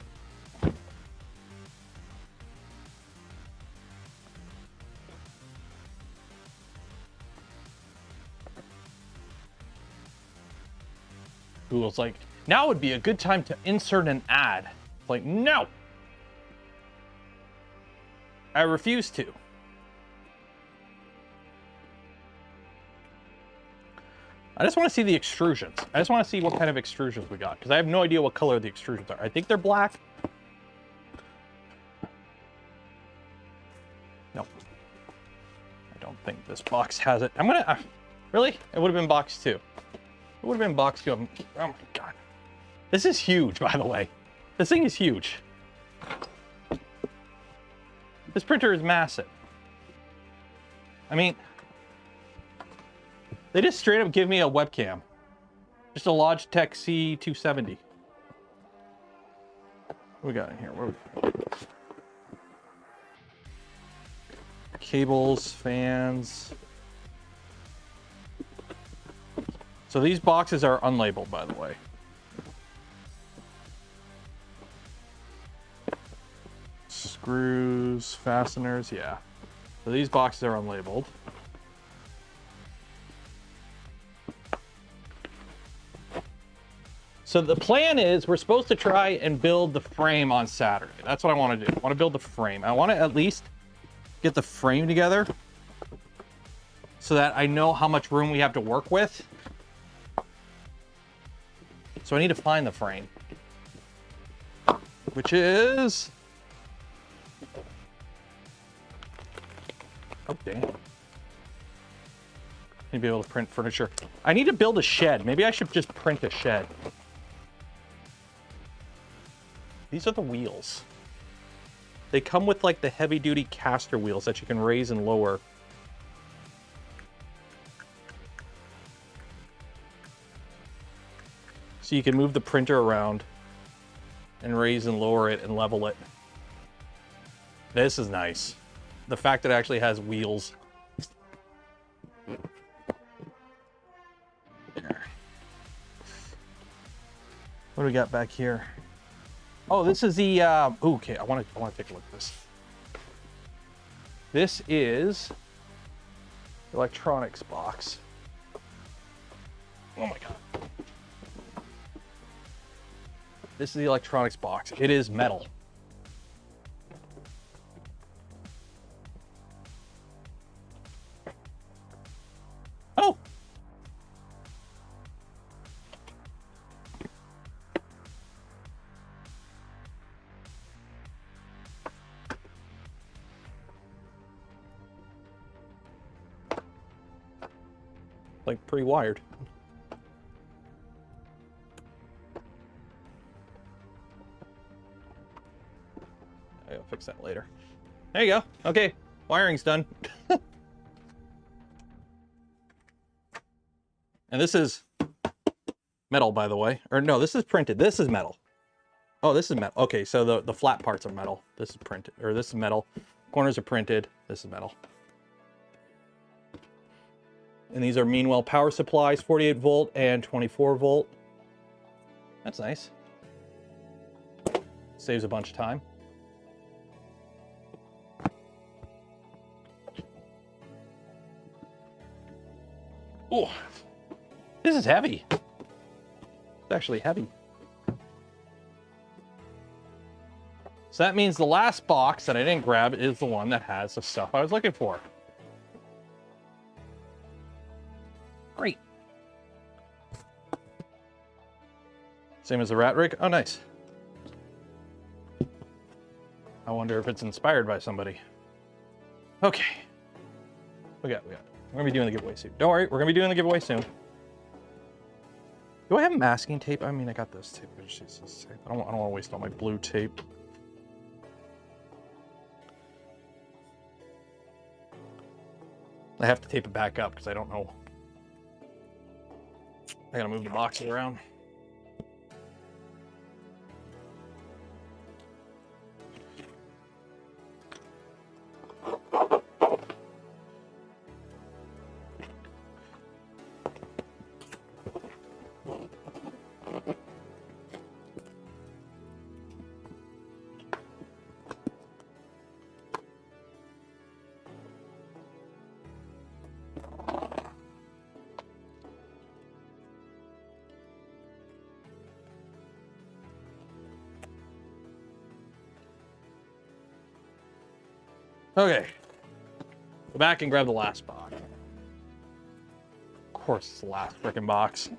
Google's like, now would be a good time to insert an ad. It's like, no. I refuse to. I just want to see the extrusions. I just want to see what kind of extrusions we got, because I have no idea what color the extrusions are. I think they're black. No. I don't think this box has it. I'm gonna... really? It would have been box 2. It would have been box 2. Oh my God. This is huge, by the way. This thing is huge. This printer is massive. I mean... they just straight up give me a webcam. Just a Logitech C270. What we got in here? Cables, fans. So these boxes are unlabeled, by the way. Screws, fasteners, yeah. So these boxes are unlabeled. So the plan is we're supposed to try and build the frame on Saturday. That's what I want to do. I want to build the frame. I want to at least get the frame together so that I know how much room we have to work with. So I need to find the frame, which is... oh, damn. Need to be able to print furniture. I need to build a shed. Maybe I should just print a shed. These are the wheels. They come with like the heavy duty caster wheels that you can raise and lower. So you can move the printer around and raise and lower it and level it. This is nice. The fact that it actually has wheels. There. What do we got back here? Oh, this is the, okay, I want to take a look at this. This is the electronics box. Oh my God. This is the electronics box. It is metal. Oh! Like pre-wired. fix that later. There you go. Okay, wiring's done. And this is metal, by the way. Or no, this is printed. This is metal. Oh, this is metal. Okay, so the flat parts are metal. This is printed, or this is metal. Corners are printed. This is metal. And these are Meanwell power supplies, 48 volt and 24 volt. That's nice. Saves a bunch of time. Oh, this is heavy. It's actually heavy. So that means the last box that I didn't grab is the one that has the stuff I was looking for. Great. Same as the rat rig. Oh, nice. I wonder if it's inspired by somebody. Okay. We got. We're gonna be doing the giveaway soon. Don't worry, we're gonna be doing the giveaway soon. Do I have masking tape? I mean, I got this tape. I don't want to waste all my blue tape. I have to tape it back up because I don't know. I gotta move the boxes around. Okay, go back and grab the last box. Of course, it's the last frickin' box.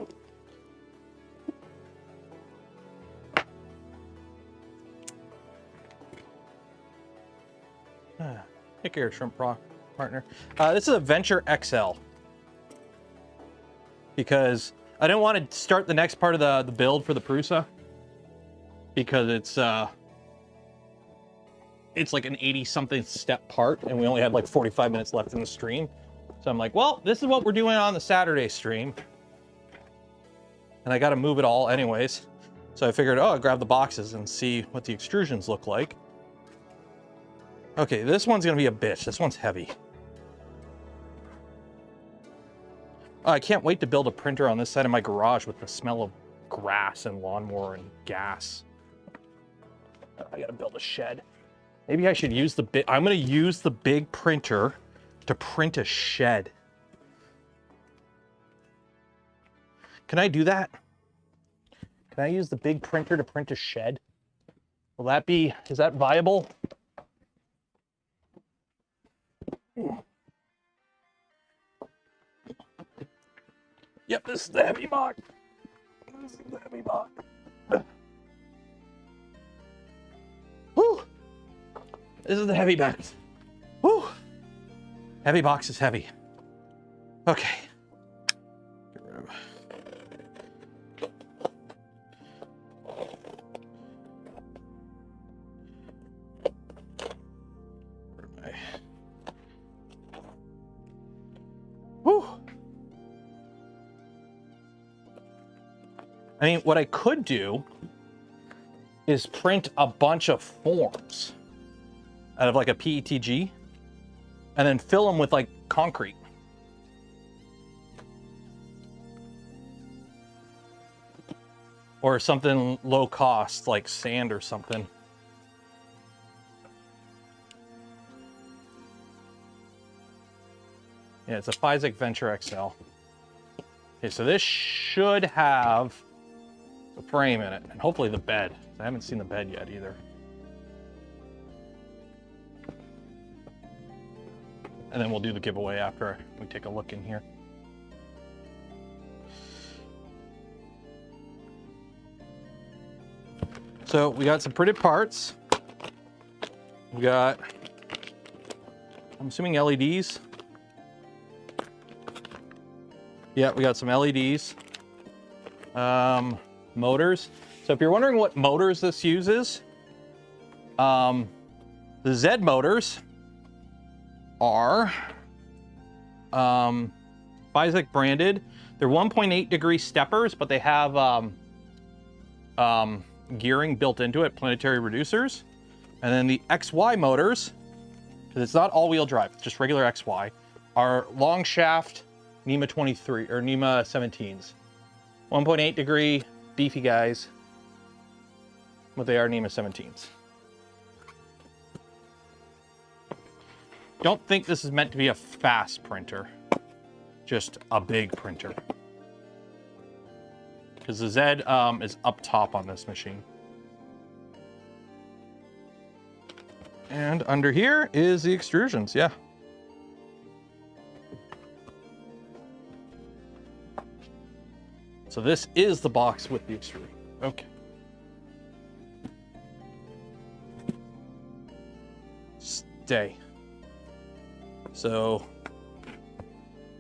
Take care, shrimp partner. This is a Venture XL because I didn't want to start the next part of the build for the Prusa because it's like an 80-something step part, and we only had like 45 minutes left in the stream. So I'm like, well, this is what we're doing on the Saturday stream. And I got to move it all anyways. So I figured, oh, I'll grab the boxes and see what the extrusions look like. Okay, this one's going to be a bitch. This one's heavy. I can't wait to build a printer on this side of my garage with the smell of grass and lawnmower and gas. I got to build a shed. Maybe I should use the big, I'm going to use the big printer to print a shed. Can I do that? Can I use the big printer to print a shed? Will that be, is that viable? Yep, this is the heavy box. This is the heavy box. Whew. This is the heavy box. Whew. Heavy box is heavy. Okay. Get rid of my... Whew. I mean, what I could do is print a bunch of forms out of like a PETG and then fill them with like concrete. Or something low cost like sand or something. Yeah, it's a Physik Venture XL. Okay, so this should have the frame in it and hopefully the bed. I haven't seen the bed yet either. And then we'll do the giveaway after we take a look in here. So we got some printed parts. We got, I'm assuming LEDs. Yeah, we got some LEDs. Motors. So if you're wondering what motors this uses, The Z motors are Physic branded. They're 1.8 degree steppers, but they have gearing built into it, planetary reducers. And then the XY motors, because it's not all-wheel drive, it's just regular XY, are long shaft NEMA 23 or NEMA 17s. 1.8 degree, beefy guys, but they are NEMA 17s. Don't think this is meant to be a fast printer, just a big printer. Because the Z is up top on this machine. And under here is the extrusions, yeah. So this is the box with the extrusion. Okay. Stay. So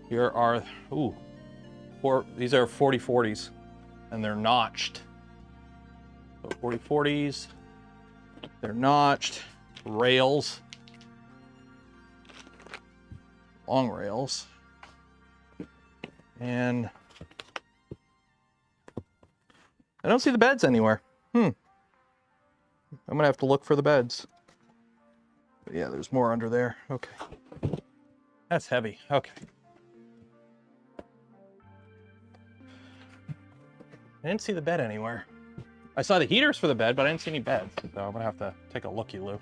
here are, these are 4040s and they're notched. So 4040s, they're notched, rails, long rails, and I don't see the beds anywhere. I'm gonna have to look for the beds. But yeah, there's more under there. Okay. That's heavy. Okay. I didn't see the bed anywhere. I saw the heaters for the bed, but I didn't see any beds. So I'm gonna have to take a looky-loo.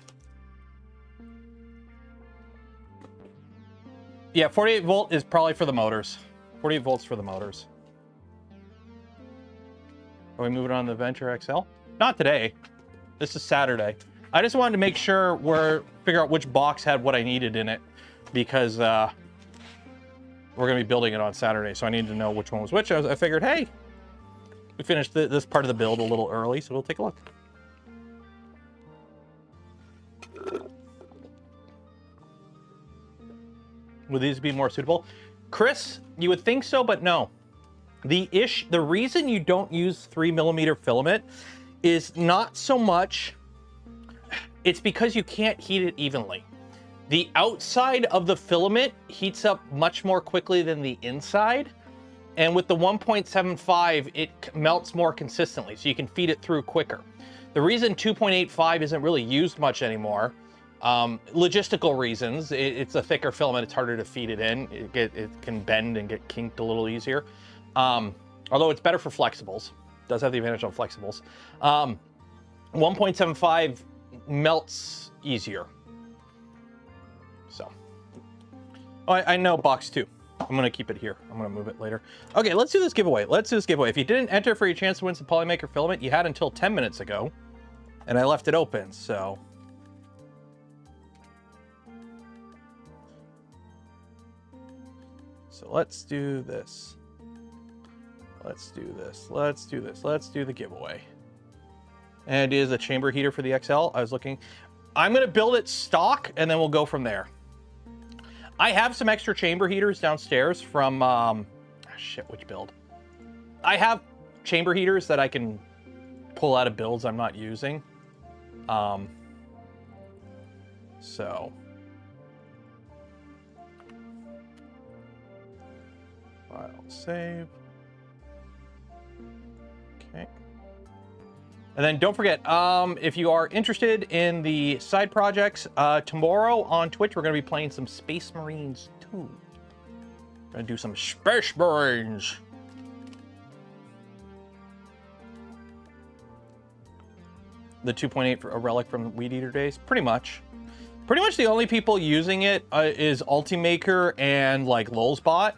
Yeah, 48 volt is probably for the motors. 48 volts for the motors. Are we moving on to the Venture XL? Not today. This is Saturday. I just wanted to make sure figure out which box had what I needed in it, because we're gonna be building it on Saturday, so I needed to know which one was which. I figured, hey, we finished this part of the build a little early, so we'll take a look. Would these be more suitable? Chris, you would think so, but no. The reason you don't use 3mm filament is not so much, it's because you can't heat it evenly. The outside of the filament heats up much more quickly than the inside. And with the 1.75, it melts more consistently, so you can feed it through quicker. The reason 2.85 isn't really used much anymore, logistical reasons, it's a thicker filament, it's harder to feed it in. It can bend and get kinked a little easier. Although it's better for flexibles, it does have the advantage on flexibles. 1.75 melts easier. So, oh, I know box 2. I'm gonna keep it here. I'm gonna move it later. Okay, let's do this giveaway. If you didn't enter for your chance to win some Polymaker filament, you had until 10 minutes ago, and I left it open, so. So let's do this. Let's do the giveaway. And it is a chamber heater for the XL. I'm gonna build it stock, and then we'll go from there. I have some extra chamber heaters downstairs from, which build? I have chamber heaters that I can pull out of builds I'm not using. So. File, save. Okay. And then don't forget, if you are interested in the side projects, tomorrow on Twitch, we're going to be playing some Space Marines 2. We're going to do some Space Marines. The 2.8 for a relic from Weed Eater days, pretty much. Pretty much the only people using it is Ultimaker and like Lulzbot.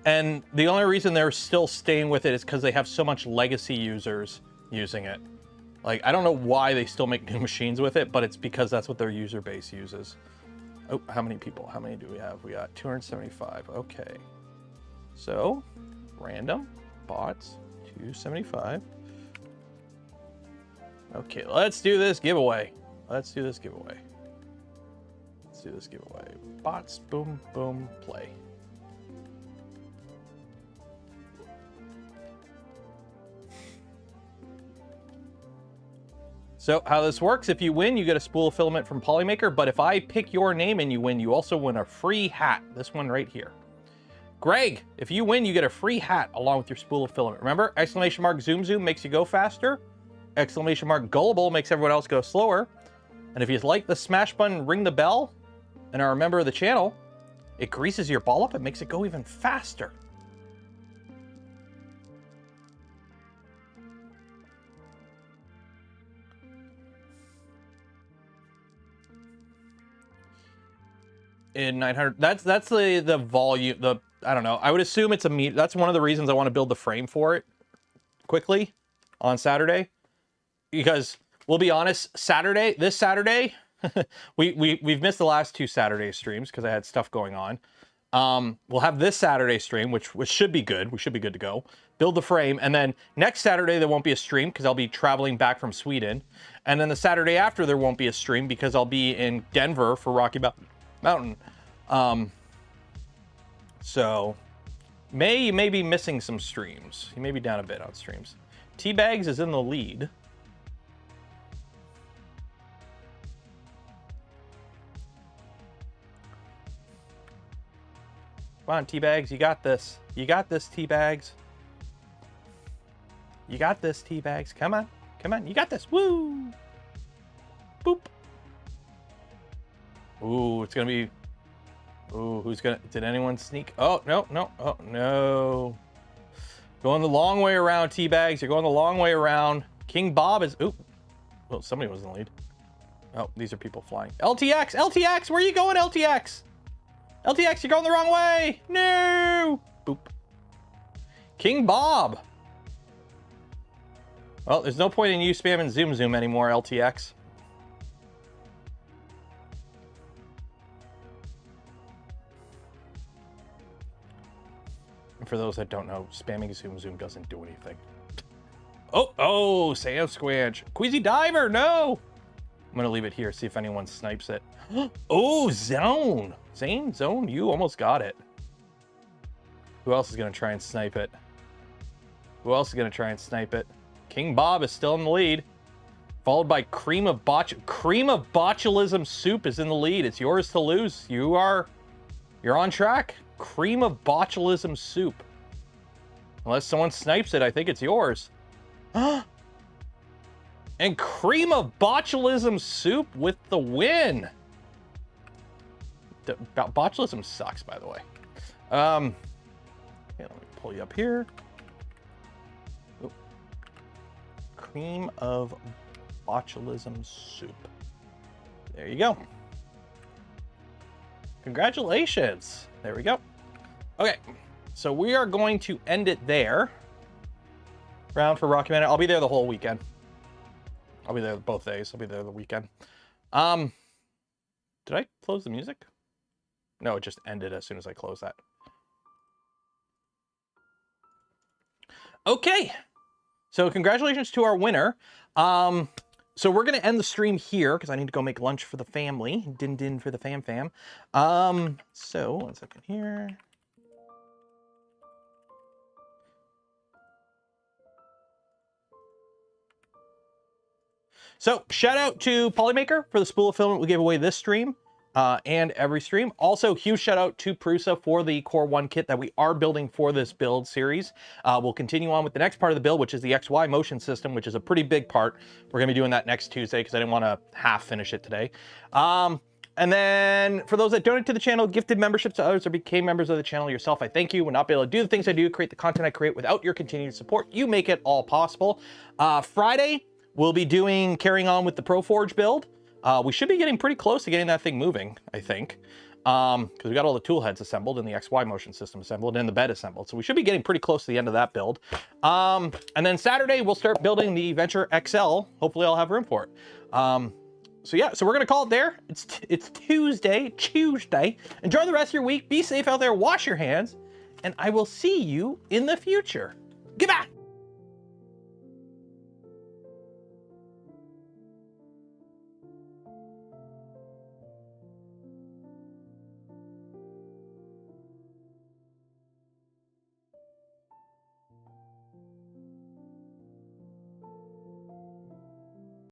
And the only reason they're still staying with it is because they have so much legacy users using it. Like, I don't know why they still make new machines with it, but it's because that's what their user base uses. Oh, how many people? How many do we have? We got 275. Okay. So, random, bots, 275. Okay, let's do this giveaway. Bots, boom, boom, play. So how this works, if you win, you get a spool of filament from Polymaker, but if I pick your name and you win, you also win a free hat. This one right here. Greg, if you win, you get a free hat along with your spool of filament. Remember, exclamation mark zoom zoom makes you go faster. Exclamation mark gullible makes everyone else go slower. And if you like the smash button, ring the bell, and are a member of the channel, it greases your ball up and makes it go even faster. In 900, that's the volume, I don't know. I would assume it's a meter. That's one of the reasons I want to build the frame for it quickly on Saturday, because we'll be honest, this Saturday, we've missed the last 2 Saturday streams because I had stuff going on. We'll have this Saturday stream, which should be good. We should be good to go. Build the frame, and then next Saturday there won't be a stream because I'll be traveling back from Sweden, and then the Saturday after there won't be a stream because I'll be in Denver for Rocky Mountain. So you may be missing some streams. You may be down a bit on streams. Teabags is in the lead. Come on, Teabags, you got this. You got this, Teabags. You got this, Teabags. Come on, come on, you got this. Woo! Boop. Ooh, it's gonna be. Ooh, did anyone sneak? Oh, no, no, oh, no. Going the long way around, Teabags. You're going the long way around. King Bob is, ooh. Well, somebody was in the lead. Oh, these are people flying. LTX, LTX, where are you going, LTX? LTX, you're going the wrong way. No. Boop. King Bob. Well, there's no point in you spamming zoom zoom anymore, LTX. For those that don't know, spamming zoom zoom doesn't do anything. Oh, Sam Squanch. Queasy Diver, no! I'm gonna leave it here, see if anyone snipes it. Oh, Zone! Zone, you almost got it. Who else is gonna try and snipe it? Who else is gonna try and snipe it? King Bob is still in the lead. Followed by Cream of Botulism Soup is in the lead. It's yours to lose. You're on track. Cream of Botulism Soup. Unless someone snipes it, I think it's yours. And Cream of Botulism Soup with the win. Botulism sucks, by the way. Yeah, let me pull you up here. Oop. Cream of Botulism Soup. There you go. Congratulations. There we go. Okay, so we are going to end it there. Round for Rocky Mountain. I'll be there the whole weekend. I'll be there both days. I'll be there the weekend. Did I close the music? No, it just ended as soon as I closed that. Okay, so congratulations to our winner. So we're gonna end the stream here because I need to go make lunch for the family. Din din for the fam. So 1 second here. So shout out to Polymaker for the spool of filament we gave away this stream and every stream. Also, huge shout out to Prusa for the Core 1 kit that we are building for this build series. We'll continue on with the next part of the build, which is the XY motion system, which is a pretty big part. We're gonna be doing that next Tuesday because I didn't want to half finish it today. And then for those that donate to the channel, gifted memberships to others, or became members of the channel yourself, I thank you. Would not be able to do the things I do, create the content I create without your continued support. You make it all possible. Friday, we'll be carrying on with the ProForge build. We should be getting pretty close to getting that thing moving, I think. Because we got all the tool heads assembled and the XY motion system assembled and the bed assembled. So we should be getting pretty close to the end of that build. And then Saturday, we'll start building the Venture XL. Hopefully I'll have room for it. So yeah, so we're gonna call it there. It's Tuesday. Enjoy the rest of your week. Be safe out there, wash your hands, and I will see you in the future. Goodbye.